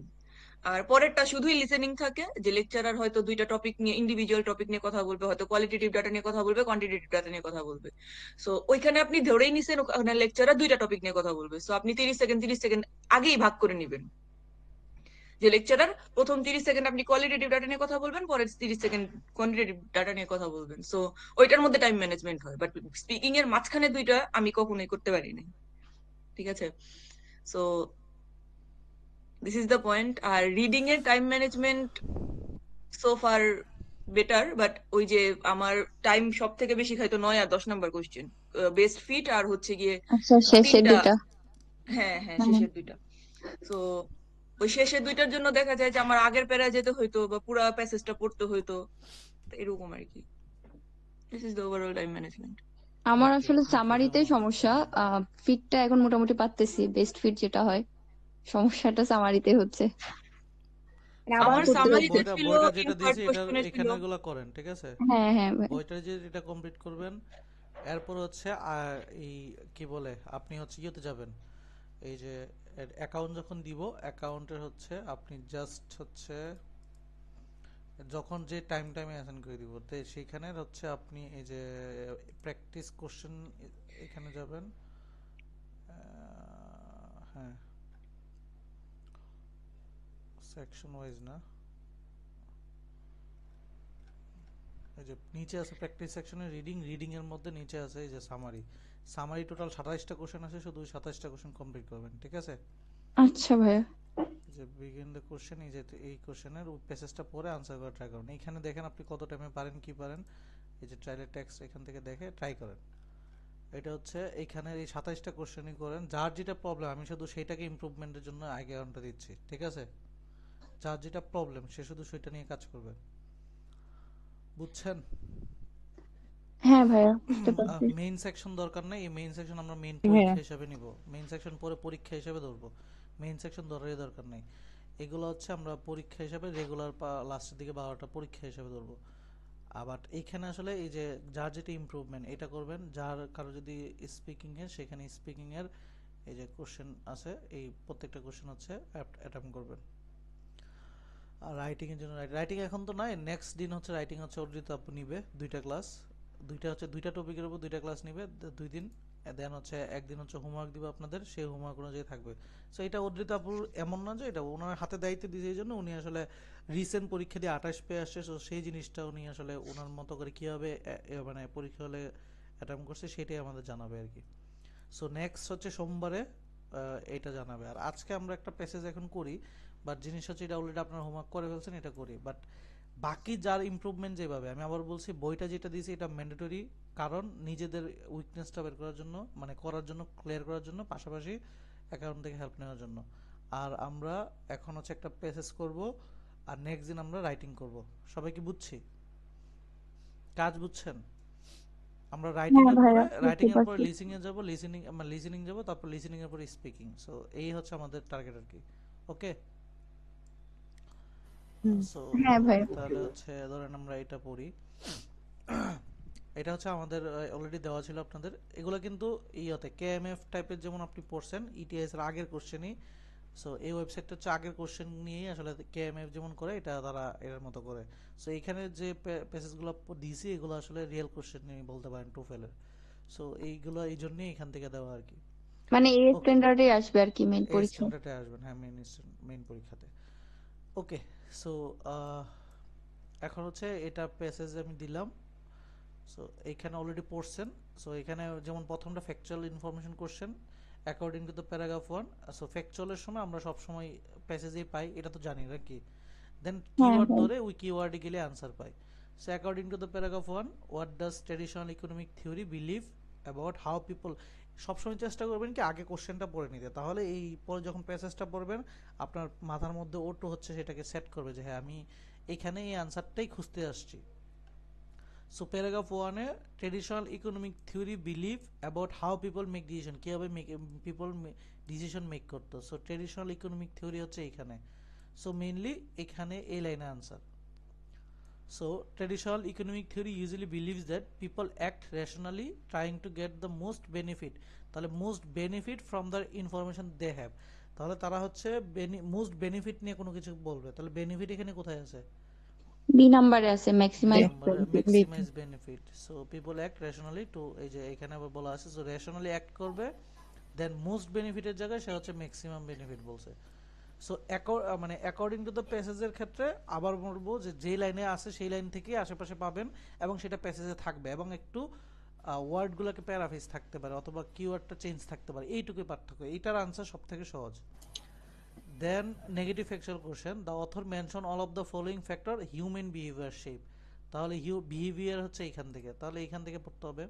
আর পরেরটা শুধুই লিসেনিং থাকে, যে লেকচারার হয়তো দুইটা টপিক নিয়ে, ইন্ডিভিজুয়াল টপিক নিয়ে কথা বলবে, হয়তো কোয়ালিটেটিভ ডাটা নিয়ে কথা বলবে, কোয়ান্টিটেটিভ ডাটা নিয়ে কথা বলবে। সো ওইখানে আপনি ধরেই নিছেন ওখানে লেকচারার দুইটা টপিক নিয়ে কথা বলবে, সো আপনি 30 সেকেন্ড আগেই ভাগ করে নিবেন, যে লেকচারার প্রথম 30 সেকেন্ড আপনি কোয়ালিটেটিভ ডাটা নিয়ে কথা বলবেন, পরের 30 সেকেন্ড কোয়ান্টিটেটিভ ডাটা নিয়ে কথা বলবেন। সো ওইটার মধ্যে টাইম ম্যানেজমেন্ট হয়, বাট স্পিকিং এর মাঝখানে দুইটা আমি কখনোই করতে পারিনি, ঠিক আছে? So this is the point. আর রিডিং এর time management so far better, but ওই যে আমার টাইম সব থেকে বেশি খাইতো 9 আর 10 নাম্বার কোশ্চেন, বেস্ট ফিট আর হচ্ছে গিয়ে আচ্ছা, শেষের তিনটা। দুইটা। হ্যাঁ হ্যাঁ, হুম। শেষের দুইটা। তো ওই শেষের দুইটার জন্য দেখা যায় যে আমার আগের প্যারা যেতে হইতো বা পুরা প্যাসেজটা পড়তে হইতো, তো এরকম আর কি। This is the overall time management. আমার ওকে, আসলে থ্যাংক ইউ সো সামারিতেই মাচ। সমস্যা। ফিটটা এখন মোটামুটি পারতেছি, বেস্ট ফিট যেটা হয়, সমস্যাটা সামারিতে হচ্ছে। মানে আবার আমার পড়তে আচ্ছা, সামারিতে হচ্ছে। বইটা ছিল বইটা যেটা ইনসার্ট দিয়েছি এটার কোশ্চেনে ছিল। এখানে এগুলো করেন, ঠিক আছে? হ্যাঁ হ্যাঁ ভাই। বইটা যে এটা কমপ্লিট করবেন, এরপর হচ্ছে এই কি বলে আপনি হচ্ছে ইয়েতে যাবেন, এই যে অ্যাকাউন্ট যখন দিব, অ্যাকাউন্টের হচ্ছে আপনি জাস্ট হচ্ছে যখন যে টাইমে অ্যাসাইন করে দিব, তো সেইখানে হচ্ছে আপনি এই যে প্র্যাকটিস কোশ্চেন এখানে যাবেন। হ্যাঁ, সেকশন ওয়াইজ না, এই যে নিচে আছে প্র্যাকটিস সেকশনে রিডিং এর মধ্যে নিচে আছে এই যে সামারি টোটাল 27টা কোশ্চেন আছে, শুধু 27টা কোশ্চেন কমপ্লিট করবেন, ঠিক আছে? আচ্ছা ভাইয়া। এই যে বিগিন দ্য কোশ্চেন, এই যে এই কোশ্চেনের ওই প্যাসেজটা পড়ে আনসার করা ট্রাই করুন। এইখানে দেখেন আপনি কত টাইমে পারেন কি পারেন, এই যে ট্রায়ালের টেক্সট এখান থেকে দেখে ট্রাই করেন। এটা হচ্ছে এইখানের এই 27টা কোশ্চেনই করেন, যার যেটা প্রবলেম আমি শুধু সেইটাকে ইমপ্রুভমেন্টের জন্য আগে ঘন্টা দিচ্ছি, ঠিক আছে? যার যেটা প্রবলেম সে শুধু সেটা নিয়ে কাজ করবে, বুঝছেন? হ্যাঁ ভাইয়া, বুঝতে পারছি। মেইন সেকশন দরকার নাই, এই মেইন সেকশন আমরা মেইন ভাইয়া পরীক্ষা হিসাবে নিব, মেইন সেকশন পরে পরীক্ষা হিসাবে ধরবো, মেইন সেকশন ধরারই দরকার নেই। এগুলো হচ্ছে আমরা পরীক্ষা হিসাবে রেগুলার লাস্টের দিকে 12টা পরীক্ষা হিসাবে ধরবো। আবার এইখানে আসলে এই যে যার যেটা ইমপ্রুভমেন্ট এটা করবেন, যার কারো যদি স্পিকিং এর সেখানে স্পিকিং এর এই যে কোশ্চেন আছে এই প্রত্যেকটা কোশ্চেন হচ্ছে অ্যাটেম্প করবেন। আর রাইটিং এর জন্য রাইটিং এখন তো নাই, নেক্সট দিন হচ্ছে রাইটিং হচ্ছে অর্জিত আপু নিবে দুইটা ক্লাস, দুইটা হচ্ছে দুইটা টপিকের উপর দুইটা ক্লাস নিবে 2 দিন। দেন হচ্ছে একদিন হচ্ছে হোমওয়ার্ক দিবে আপনাদের, সেই হোমওয়ার্ক অনুযায়ী থাকবে। সো এটা অর্জিত আপুর এমন না যে এটা ওনার হাতে দায়িত্ব দিয়েছে, এই জন্য উনি আসলে রিসেন্ট পরীক্ষা দিয়ে 28 পেয়ে আসছে, সো সেই জিনিসটা উনি আসলে ওনার মতো করে কীভাবে মানে পরীক্ষা হলে অ্যাটেম্প করছে সেটাই আমাদের জানাবে আর কি। সো নেক্সট হচ্ছে সোমবারে এটা জানাবে। আর আজকে আমরা একটা প্যাসেজ এখন করি, বাট জিনিস হচ্ছে এটা অলরেডি আপনারা হোমওয়ার্ক করে ফেলছেন, এটা করি। বাট বাকি যার ইমপ্রুভমেন্ট যেভাবে, আমি আবার বলছি বইটা যেটা দিয়েছি এটা ম্যান্ডেটরি, কারণ নিজেদের উইকনেসটা বের করার জন্য, মানে করার জন্য, ক্লিয়ার করার জন্য, পাশাপাশি অ্যাকাউন্ট থেকে হেল্প নেওয়ার জন্য। আর আমরা এখন হচ্ছে একটা প্যাসেজ করব, আর নেক্সট দিন আমরা রাইটিং করব। সবাই কি বুঝছি? কাজ বুঝছেন? আমরা রাইটিং হ্যাঁ এর ভাইয়া, পরে, বুঝতে রাইটিং এর পরে পারছি। লিসেনিং এ যাব, লিসেনিং যাব, তারপর লিসেনিং এর পরে স্পিকিং। সো এই হচ্ছে আমাদের টার্গেট আর কি। ওকে, হুম সো হ্যাঁ ভাইয়া। তাহলে হচ্ছে ধরেন আমরা এটা পড়ি। এটা হচ্ছে আমাদের অলরেডি দেওয়া ছিল আপনাদের, এগুলো কিন্তু ইয়েতে কেএমএফ টাইপের যেমন আপনি পড়ছেন ইটিএস এর আগের কোশ্চেনই। সো এই ওয়েবসাইটটা হচ্ছে আগের কোশ্চেন নিয়েই আসলে কেএমএফ যেমন করে এটা তারা এর মতো করে। সো এখানে যে প্যাসেজগুলো দিয়েছি এগুলো আসলে রিয়েল কোশ্চেন নিয়ে বলতে পারেন টোফেলের। সো এইগুলো এই জন্যই এখান থেকে দেওয়া আর কি। মানে এ ওকে, স্ট্যান্ডার্ডে আসবে আর কি মেইন এই পরীক্ষায়। স্ট্যান্ডার্ডে আসবেন, হ্যাঁ মেইন পরীক্ষাতে। ওকে, সো এখন হচ্ছে এটা প্যাসেজ আমি দিলাম। সো এইখানে অলরেডি পড়ছেন। সো এখানে যেমন প্রথমটা factual information question according to the paragraph 1। So ফ্যাকচুয়ালের সময় আমরা সব সময় প্যাসেজেই পাই, এটা তো জানি নাকি। দেন হ্যাঁ কিওয়ার্ড ভাই। ধরে ওই কিওয়ার্ডে গেলে answer pi. So according to the paragraph 1, what does traditional economic theory believe about how people. সবসময় চেষ্টা করবেন কি আগে কোশ্চেনটা পড়ে নিতে, তাহলে এই পরে যখন প্যাসেজটা পড়বেন আপনার মাথার মধ্যে ওটো হচ্ছে সেটাকে সেট করবে যে হ্যাঁ আমি এখানে এই আনসারটাই খুঁজতে আসছি। সো প্যারাগ্রাফ 1 এ traditional economic theory believe about how people make decision, কীভাবে পিপল ডিসিশন মেক করতো। সো ট্রেডিশনাল ইকোনমিক থিওরি হচ্ছে এখানে। সো মেইনলি এখানে এই লাইনে answer. So traditional economic theory usually believes that people act rationally trying to get the most benefit. তাহলে most benefit from the information they have, তাহলে তারা হচ্ছে মোস্ট বেনিফিট নিয়ে কোনো কিছু বলবে, তাহলে বেনিফিট এখানে কোথায় আছে? বি নাম্বারে আছে বি ম্যাক্সিমাইজ নাম্বারে benefit. Maximize benefit. So people act rationally to, এই যে এখানে আবার বলা আছে সো রেশনালি অ্যাক্ট করবে, দেন মোস্ট বেনিফিটের জায়গায় সে হচ্ছে ম্যাক্সিমাম বেনিফিট বলছে। সো মানে অ্যাকর্ডিং টু দ্য প্যাসেজের ক্ষেত্রে আবার বলবো যে যেই লাইনে আছে সেই লাইন থেকেই আশেপাশে পাবেন, এবং সেটা প্যাসেজে থাকবে, এবং একটু ওয়ার্ডগুলোকে প্যারাফ্রেজ থাকতে পারে অথবা কিওয়ার্ডটা চেঞ্জ থাকতে পারে, এইটুকুই পার্থক্য। এইটার আনসার সব থেকে সহজ। Then negative factual question, the author mention all of the following factor human behavior shape, তাহলে বিহেভিয়ার হচ্ছে এখান থেকে, তাহলে এখান থেকে পড়তে হবে।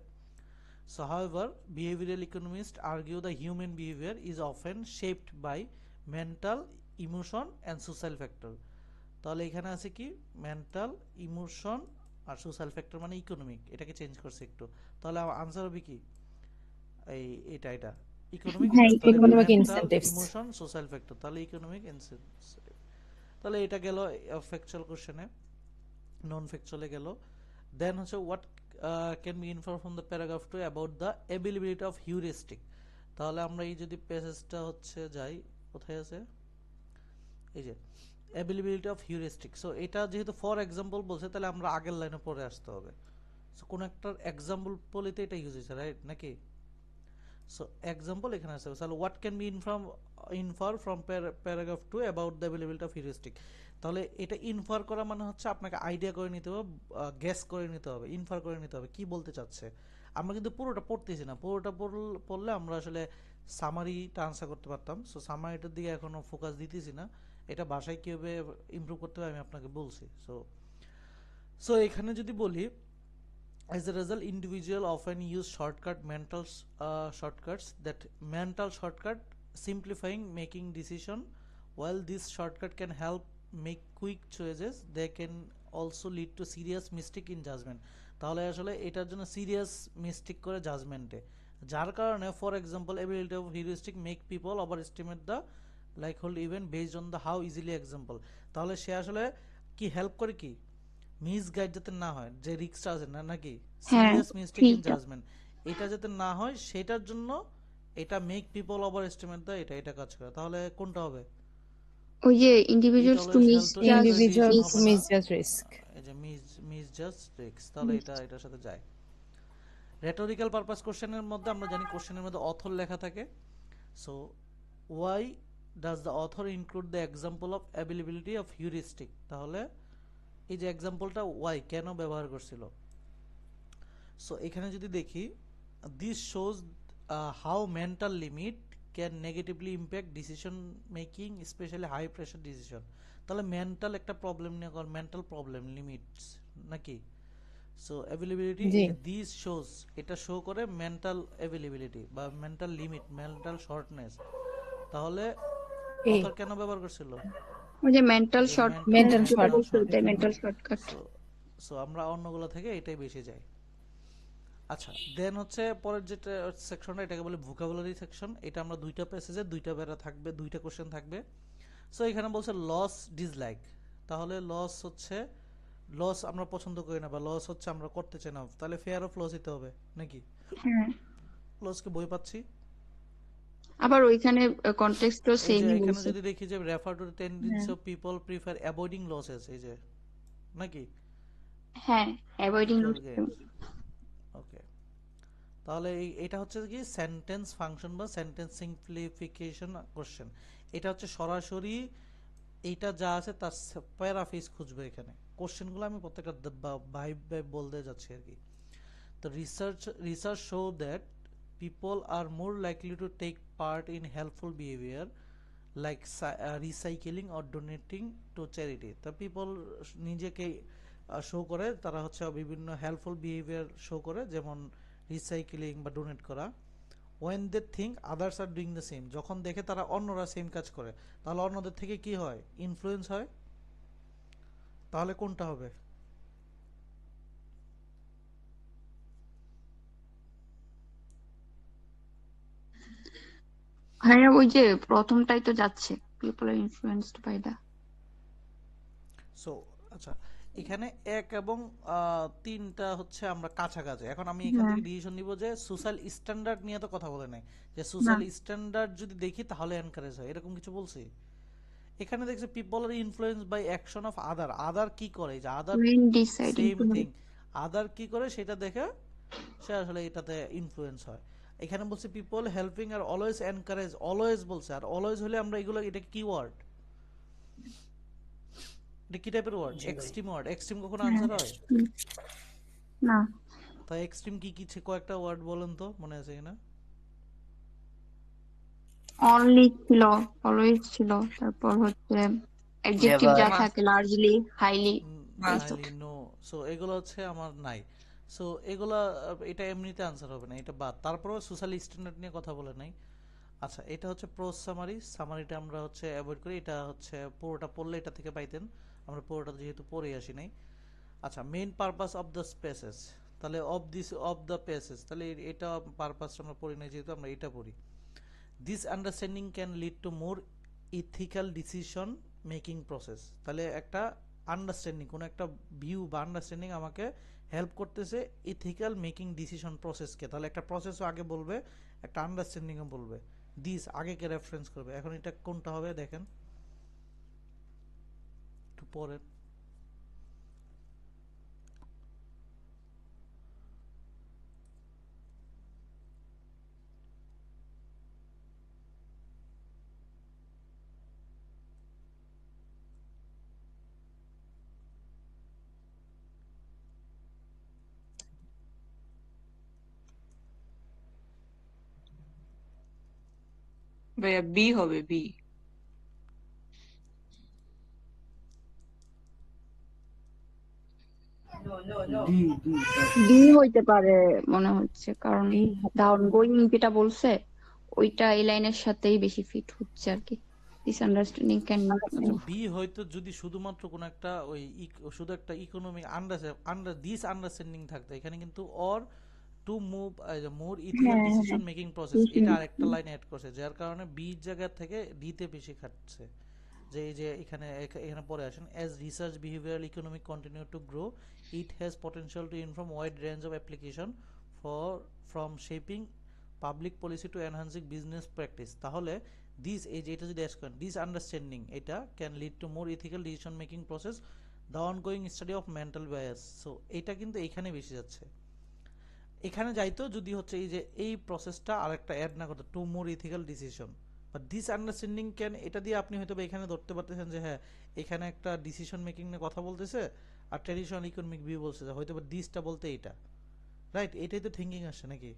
So however behavioral economists argue the human behavior is often shaped by mental, emotion and social factor। তাহলে এখানে আছে কি মেন্টাল, ইমোশন আর সোশ্যাল ফ্যাক্টর, মানে ইকোনমিক, এটাকে চেঞ্জ করছে একটু। তাহলে আনসার হবে কি এটা ইকোনমিক, হ্যাঁ, তাহলে economic mental, incentives. Emotion, social factor, তাহলে ইকোনমিক ইনসেন্টিভ। তাহলে এটা গেল ফ্যাকচুয়াল কোশ্চেনে, নন ফ্যাকচুয়ালে গেল। দেন হচ্ছে what can be infer from the paragraph 2 about the availability of heuristic. তাহলে আমরা এই যদি প্যাসেজটা হচ্ছে যাই, কোথায় আছে এই যে অ্যাবিলিবিলিটি অফ হিউরিস্টিক। সো এটা যেহেতু ফর এক্সাম্পল বলছে তাহলে আমরা আগের লাইনে পরে আসতে হবে। সো কোন একটা এক্সাম্পল বলিতে এটা ইউজ হয়েছে, রাইট নাকি? সো এক্সাম্পল এখানে আছে, তাহলে what can be infer from paragraph 2 about the availability of heuristic. তাহলে এটা ইনফার করা মানে হচ্ছে আপনাকে আইডিয়া করে নিতে হবে, গেস করে নিতে হবে, ইনফার করে নিতে হবে কি বলতে চাচ্ছে। আমরা কিন্তু পুরোটা পড়তেছি না, পুরোটা পড়লে আমরা আসলে সামারিটা আনসার করতে পারতাম। সো সামারিটার দিকে এখনো ফোকাস দিতেছি না, এটা বাসায় কীভাবে ইমপ্রুভ করতে হবে আমি আপনাকে বলছি। সো এখানে যদি বলি, as a result individual often use shortcuts, that mental shortcut simplifying making decision. While this shortcut can help make quick choices, they can also lead to serious mistake in judgment. তাহলে আসলে এটার জন্য serious mistake করে জাজমেন্টে, যার কারণে for example ability of heuristic make people over estimate the likelihood event based on the how easily example. তাহলে সে আসলে কি হেল্প করে কি মিস গাইড যাতে না হয়, যে রিস্কটা আছে না নাকি হ্যাঁ সিরিয়াস মিস্টেক ইন সেইটা। জাজমেন্ট, এটা যাতে না হয় সেটার জন্য এটা make people over estimate the এটা কাজ করে। তাহলে কোনটা হবে? ওই যে it individuals to always miss help to জাজ encourage individual decision miss to হবে না, মিসজাজ রিস্ক। এই যে মিস জাস্ট রিস্ক, তাহলে এটা এটার সাথে যায়। রেটোরিক্যাল পারপাস কোশ্চেনের মধ্যে আমরা জানি কোশ্চেনের মধ্যে অথর লেখা থাকে। So why does the author include the example of availability of heuristic, তাহলে এই যে এক্সাম্পলটা ওয়াই কেন ব্যবহার করছিল। সো এখানে যদি দেখি, this shows how mental limit can negatively impact decision making, specially high pressure decision. তাহলে মেন্টাল একটা প্রবলেম নিয়ে মেন্টাল প্রবলেম লিমিটস নাকি। সো অ্যাভেলেবিলিটি, জি। এই যে দিস শোজ, এটা শো করে মেন্টাল অ্যাভেলেবিলিটি বা মেন্টাল লিমিট, মেন্টাল শর্টনেস। তাহলে এই অথর কেন ব্যবহার করছিল? ওই যে মেন্টাল যে শর্টকাট মেন্টাল যেটা শর্ট। বলছে ওটাই মেন্টাল শর্টকাট। সো সো আমরা অন্যগুলো থেকে এটাই বেশি যাই। আচ্ছা, দেন হচ্ছে পরের যেটা সেকশনটা, এটাকে বলে ভোকাবুলারি সেকশন। এটা আমরা দুইটা প্যাসেজে দুইটা প্যারা থাকবে, দুইটা কোশ্চেন থাকবে। সো এখানে বলছে লস ডিসলাইক, তাহলে লস হচ্ছে, লস আমরা পছন্দ করি না বা লস হচ্ছে আমরা করতে চাই না, তাহলে ফেয়ার অফ লস দিতে হবে নাকি। হ্যাঁ লসকে বই পাচ্ছি, আবার ওইখানে কনটেক্সটও এই যে সেমই এখানে বলছে। যদি দেখি যে রেফার টু টেন্ডেন্সি হ্যাঁ of people prefer avoiding losses, এই যে নাকি হ্যাঁ অ্যাভয়েডিং ইকুয়াল গেইনস। ওকে, তাহলে এটা হচ্ছে কি সেন্টেন্স ফাংশন বা সেন্টেন্স সিম্পলিফিকেশন কোশ্চেন। এটা হচ্ছে সরাসরি এইটা যা আছে তার প্যারাফ্রেজ খুঁজবে এখানে। কোশ্চেনগুলো আমি প্রত্যেকটা ভাইব বলতে যাচ্ছি আর কি। তো research show that people are more likely to take part in helpful behaviour like recycling or donating to charity. তা পিপল নিজেকে শো করে, তারা হচ্ছে বিভিন্ন হেল্পফুল বিহেভিয়ার শো করে, যেমন রিসাইকেলিং বা ডোনেট করা। When they think others are doing the same, যখন দেখে তারা অন্যরা সেম কাজ করে, তাহলে অন্যদের থেকে কি হয়, ইনফ্লুয়েন্স হয়। তাহলে কোনটা হবে? হ্যাঁ ওই যে প্রথমটাই তো যাচ্ছে, people are influenced by the. So আচ্ছা, এখানে এক এবং তিনটা হচ্ছে আমরা কাছাকাছি। এখন আমি এখান হ্যাঁ থেকে ডিসিশন নিব যে সোশ্যাল স্ট্যান্ডার্ড নিয়ে তো কথা বলে নাই, যে না সোশ্যাল স্ট্যান্ডার্ড যদি দেখি তাহলে এনকারেজ হয়, এরকম কিছু বলছি। এখানে দেখছে people are influence by action of other, other কি করে, যে other when deciding same to thing, other কি করে সেটা দেখে সে আসলে এটাতে ইনফ্লুয়েন্স হয়। এখানে বলছে people helping are always encourage, always বলছে, আর অলওয়েজ হলে আমরা এগুলো, এটা কি ওয়ার্ড, এটা কি টাইপের ওয়ার্ড? Extreme word. এক্সট্রিম কখনো হ্যাঁ আনসার হয়? না তাই এক্সট্রিম কি কি কয়েকটা ওয়ার্ড বলেন তো, মনে আছে কিনা? অনলি ছিল, অলওয়েজ ছিল, তারপর হচ্ছে অ্যাডজেক্টিভ যা নেভার, থাকে লার্জলি, হাইলি, এইসব। Highly, no. সো এগুলো হচ্ছে আমার নাই। সো এগুলা এটা এমনিতে আনসার হবে না, এটা বাদ। তারপরেও সোশ্যাল স্ট্যান্ডার্ড নিয়ে কথা বলে নাই। আচ্ছা, এটা হচ্ছে প্রোজ সামারি, সামারিটা আমরা হচ্ছে অ্যাভয়েড করি, এটা হচ্ছে পুরোটা পড়লে এটা থেকে পাইতেন, আমরা পুরোটা যেহেতু পড়ে আসি নাই। আচ্ছা, main purpose of the spaces, তাহলে অফ দ্য প্যাসেজ, তাহলে এটা পারপাসটা আমরা পড়ি নাই, যেহেতু আমরা এটা পড়ি। This understanding can lead to more ethical decision making process, তাহলে একটা আন্ডারস্ট্যান্ডিং, কোনো একটা ভিউ বা আন্ডারস্ট্যান্ডিং আমাকে হেল্প করতেছে ইথিক্যাল মেকিং ডিসিশন প্রসেসকে। তাহলে একটা প্রসেসও আগে বলবে, একটা আন্ডারস্ট্যান্ডিংও বলবে, দিস আগেকে রেফারেন্স করবে। এখন এটা কোনটা হবে দেখেন একটু পরের। ভাইয়া বি হবে, বি। ডি ডি ডি হইতে পারে মনে হচ্ছে, কারণ দ্য অনগোয়িং যেটা বলছে ওইটা এই লাইনের সাথেই বেশি ফিট হচ্ছে আর কি, misunderstanding can আচ্ছা move. বি হয়তো যদি শুধুমাত্র কোনো একটা শুধু একটা ইকোনমিক দিস আন্ডারস্ট্যান্ডিং থাকতো, এখানে কিন্তু or to move more ethical হ্যাঁ ডিসিশন হ্যাঁ মেকিং প্রসেস decision এটা আরেকটা making. লাইন অ্যাড করছে, যার কারণে বি জায়গা থেকে ডিতে বেশি খাটছে। যে এই যে এখানে পরে আসেন, as research behavioural economic continue to grow it has potential to inform wide range of application from shaping public policy to enhancing business practice. তাহলে এই যে এটা যদি অ্যাড করেন, দিস আন্ডারস্ট্যান্ডিং এটা can lead to more ethical decision making process, the ongoing study of mental bias. So এটা কিন্তু এইখানে বেশি যাচ্ছে। এখানে যাইতো যদি হচ্ছে এই যে এই প্রসেসটা আরেকটা অ্যাড না করতো, to more ethical decision but this understanding can, এটা দিয়ে আপনি হয়তো এখানে ধরতে পারতেছেন যে হ্যাঁ এখানে একটা ডিসিশন মেকিং নিয়ে কথা বলতেছে, আর ট্র্যাডিশনাল ইকোনমিক ভিউ বলছে, যে হয়তো দিসটা বলতে এইটা, রাইট? এটাই তো থিঙ্কিং আসছে নাকি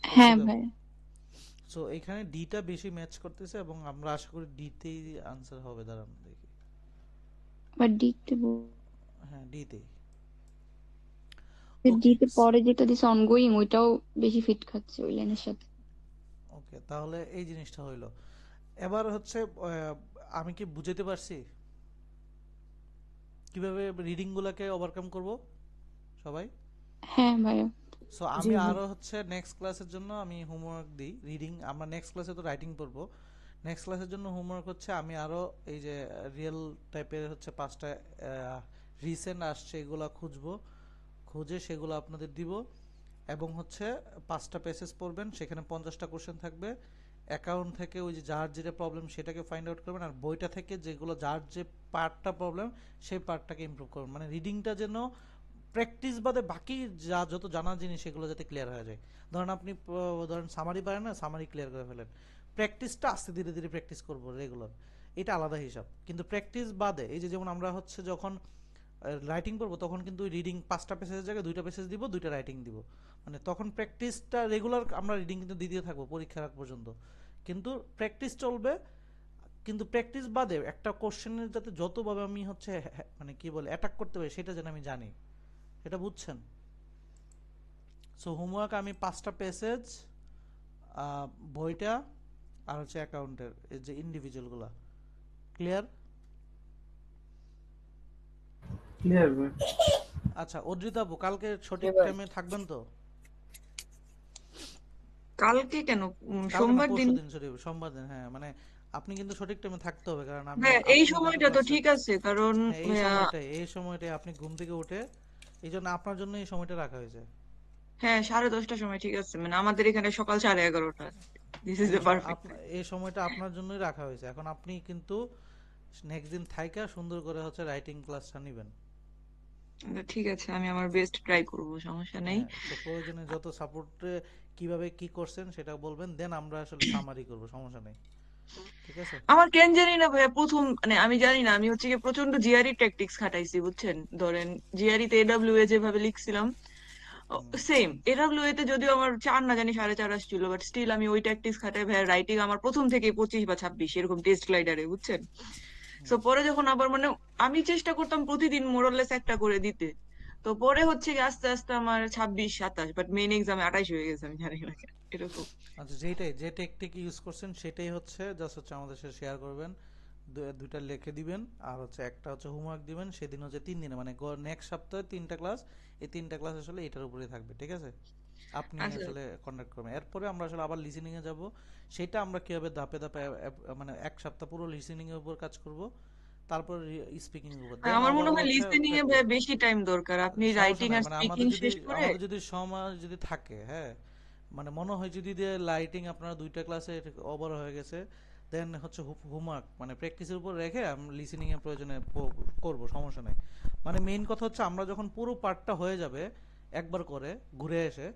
হ্যাঁ অর্চিতা? ভাই, সো এখানে ডিটা বেশি ম্যাচ করতেছে এবং আমরা আশা করি ডিতেই আনসার হবে। দাঁড়ান দেখি, বাট ডিতে হ্যাঁ ডিতেই। ওকে ডিতে পরে যেটা দিছে অনগোয়িং, ওইটাও বেশি ফিট খাচ্ছে ওই লাইনের সাথে। ওকে, তাহলে এই জিনিসটা হইলো। এবার হচ্ছে আমি কি বুঝাতে পারছি কিভাবে রিডিং গুলাকে ওভারকাম করব সবাই? হ্যাঁ ভাইয়া। সো জি আমি ভাই। আরো হচ্ছে নেক্সট ক্লাসের জন্য আমি হোমওয়ার্ক দিই। রিডিং আমরা নেক্সট ক্লাসে তো রাইটিং পড়বো, নেক্সট ক্লাসের জন্য হোমওয়ার্ক হচ্ছে আমি আরো এই যে রিয়েল টাইপের হচ্ছে 5টা রিসেন্ট আসছে এগুলা খুঁজবো, খুঁজে সেগুলো আপনাদের দিব, এবং হচ্ছে 5টা পেসেজ পড়বেন, সেখানে 50টা কোশ্চেন থাকবে। অ্যাকাউন্ট থেকে ওই যে যার যেটা প্রবলেম সেটাকে ফাইন্ড আউট করবেন, আর বইটা থেকে যেগুলো যার যে পার্টটা প্রবলেম সেই পার্টটাকে ইমপ্রুভ করবেন। মানে রিডিংটা যেন প্র্যাকটিস বাদে বাকি যত জানার জিনিস সেগুলো যাতে ক্লিয়ার হয়ে যায়। ধরেন আপনি ধরেন সামারি পারেন না, সামারি ক্লিয়ার করে ফেলেন। প্র্যাকটিসটা আস্তে ধীরে ধীরে প্র্যাকটিস করবো রেগুলার, এটা আলাদা হিসাব। কিন্তু প্র্যাকটিস বাদে এই যে যেমন আমরা হচ্ছে যখন রাইটিং করবো তখন কিন্তু রিডিং 5টা পেসেজের জায়গায় 2টা পেসেজ দিব, 2টা রাইটিং দিব, মানে তখন প্র্যাকটিসটা রেগুলার আমরা রিডিং কিন্তু দিতে থাকবো পরীক্ষার আগ পর্যন্ত। কিন্তু প্র্যাকটিস চলবে, কিন্তু প্র্যাকটিস বাদে একটা কোশ্চেনের যাতে যতভাবে আমি হচ্ছে মানে কি বলে অ্যাটাক করতে পারি সেটা যেন আমি জানি, এটা বুঝছেন? সো হোমওয়ার্ক আমি 5টা পেসেজ, বইটা, আর হচ্ছে অ্যাকাউন্টের এই যে ইন্ডিভিজুয়ালগুলা। ক্লিয়ার? ক্লিয়ার ভাই। আচ্ছা অদ্রিতা আপু, কালকে সঠিক এবার টাইমে থাকবেন তো? কালকে কেন? কালকে না, সোমবার দিন। পরশু দিন, সরি সোমবার দিন। হ্যাঁ মানে আপনি কিন্তু সঠিক টাইমে থাকতে হবে, কারণ আমি হ্যাঁ, এই আপনি যেহেতু সময়টা তো ক্লাসে, ঠিক আছে, কারণ হ্যাঁ এই সময়টাই আপনি ঘুম থেকে উঠে, এই জন্য আপনার জন্য এই সময়টা রাখা হয়েছে। হ্যাঁ, 10:30টার সময় ঠিক আছে, মানে আমাদের এখানে সকাল 11:30। দিস ইজ এই দ্য পারফেক্ট। এই সময়টা আপনার জন্যই রাখা হয়েছে। এখন আপনি কিন্তু নেক্সট দিন থাইকা সুন্দর করে হচ্ছে রাইটিং ক্লাসটা নেবেন। ঠিক আছে, আমি আমার বেস্ট ট্রাই করব, সমস্যা নেই। হ্যাঁ, তো প্রয়োজনে যত সাপোর্টে কিভাবে কি করছেন সেটা বলবেন, দেন আমরা আসলে সামারি করব, সমস্যা নেই। ঠিক আছে? আমার কেন জানি না ভাইয়া, প্রথম মানে আমি জানি না, আমি হচ্ছে কি প্রচন্ড জিআরই ট্যাকটিক্স খাটাইছি বুঝছেন। ধরেন জিআরই তে এডব্লিউ এ যেভাবে লিখছিলাম হুম। সেম, এডব্লিউ এ তে যদিও আমার 4 না জানি 4.5 আসছিল, বাট স্টিল আমি ওই ট্যাকটিক্স খাটাই ভাইয়া। রাইটিং আমার প্রথম থেকে 25 বা 26 এরকম টেস্ট গ্লাইডারে বুঝছেন। সো হুম। পরে যখন আবার মানে আমি চেষ্টা করতাম প্রতিদিন মোরলেস একটা করে দিতে, তো পরে হচ্ছে কি আস্তে আস্তে আমার 26 27, বাট মেইন এক্সামে 28 হয়ে গেছে, আমি জানি না কেন এরকম। আচ্ছা যে টেকনিক ইউজ করছেন সেটাই হচ্ছে জাস্ট হচ্ছে আমাদের সাথে শেয়ার করবেন, দুইটা লিখে দিবেন, আর হচ্ছে একটা হচ্ছে হোমওয়ার্ক দিবেন। সেদিন হচ্ছে 3 দিনে মানে নেক্সট সপ্তাহে 3টা ক্লাস, এই 3টা ক্লাস আসলে এটার উপরেই থাকবে। ঠিক আছে? আপনি আচ্ছা আসলে কন্ডাক্ট করবেন। এরপরে আমরা আসলে আবার লিসেনিং এ যাব, সেটা আমরা কিভাবে ধাপে ধাপে মানে এক সপ্তাহ পুরো লিসেনিং এর উপর কাজ করব, তারপর স্পিকিং এর উপর, আর দেন আমার মনে ওভারঅল হয় হচ্ছে লিসেনিং এ প্র্যাকটিস। ভাইয়া বেশি টাইম দরকার, আপনি সমস্যা রাইটিং নাই, আর মানে স্পিকিং শেষ করে। আমাদের যদি সময় যদি থাকে, হ্যাঁ মানে মনে হয় যদি দিয়ে লাইটিং আপনারা 2টা ক্লাসে ওভার হয়ে গেছে, দেন হচ্ছে হোমওয়ার্ক মানে প্র্যাকটিসের উপর রেখে আমি লিসেনিং এর প্রয়োজনে করব, সমস্যা নাই। মানে মেইন কথা হচ্ছে আমরা যখন পুরো পার্টটা হয়ে যাবে একবার করে ঘুরে এসে,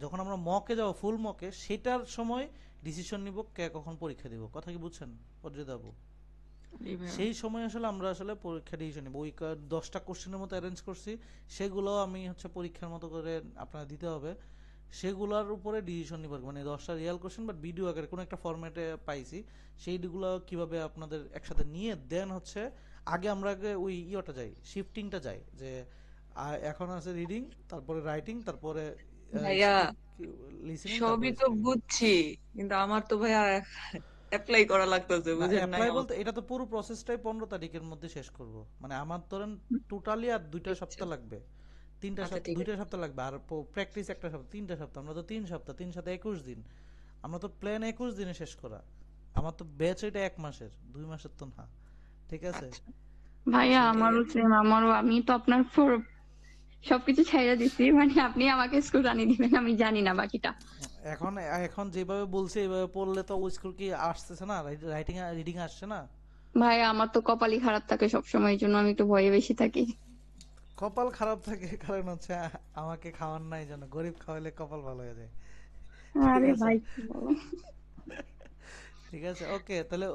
যখন আমরা মকে যাব ফুল মকে, সেটার সময় ডিসিশন নিব কে কখন পরীক্ষা দিব। কথা কি বুঝছেন অদ্রিতা আপু? এই ভাইয়া। সেই সময় আসলে আমরা আসলে পরীক্ষা ডিসিশন নিব। ওই 10টা কোশ্চেনের মতো অ্যারেঞ্জ করছি, সেগুলো আমি হচ্ছে পরীক্ষার মতো করে আপনারা দিতে হবে, সেগুলোর উপরে ডিসিশন নিব। মানে 10টা রিয়েল কোশ্চেন বাট ভিডিও আকারে কোনো একটা ফরম্যাটে পাইছি, সেইগুলো কিভাবে আপনাদের একসাথে নিয়ে দেন হচ্ছে আগে ওই ইয়েটা যাই, শিফটিংটা যাই, যে এখন আছে রিডিং, তারপরে রাইটিং, তারপরে ভাইয়া লিসেনিং, সবই তারপরে তো স্পিকিং। বুঝছি, কিন্তু আমার তো ভাইয়া অ্যাপ্লাই করা লাগতেছে, না বুঝেন নাই অ্যাপ্লাই আমার। বলতে এটা তো পুরো প্রসেসটাই 15 তারিখের মধ্যে শেষ করব, মানে আমার ধরেন টোটালি আর 2টা সপ্তাহ লাগবে, আচ্ছা ঠিক আছে। 2টা সপ্তাহ লাগবে, আর প্র্যাকটিস একটা সপ্তাহ, 3টা সপ্তাহ, আমরা তো 3 সপ্তাহ, 3 সাথে 21 দিন, আমরা তো প্ল্যান 21 দিনে শেষ করা, আমার তো ব্যাচ এটা 1 মাসের, 2 মাসের তো না, ঠিক আছে? আচ্ছা তো ভাইয়া সেটা ঠিক আমারও আছে। সেম, আমারও, আমি তো আপনার সবকিছু ছাইড়া দিছি, মানে আপনি আমাকে স্কুল আনিয়ে দিবেন, আমি জানি না বাকিটা। এখন এখন যেভাবে বলছে এইভাবে পড়লে তো ওই স্কুল কি আসতেছে না, রাইটিং রিডিং আসছে না। ভাইয়া আমার তো কপালই খারাপ থাকে সবসময়, এই জন্য আমি একটু ভয়ে বেশি থাকি। কপাল খারাপ থাকে কারণ হচ্ছে আমাকে খাওয়ার নাই জন্য, গরিব খাওয়াইলে কপাল ভালো হয়ে যায়, ঠিক আরে আছে? ভাই কি বলো। ঠিক আছে, ওকে তাহলে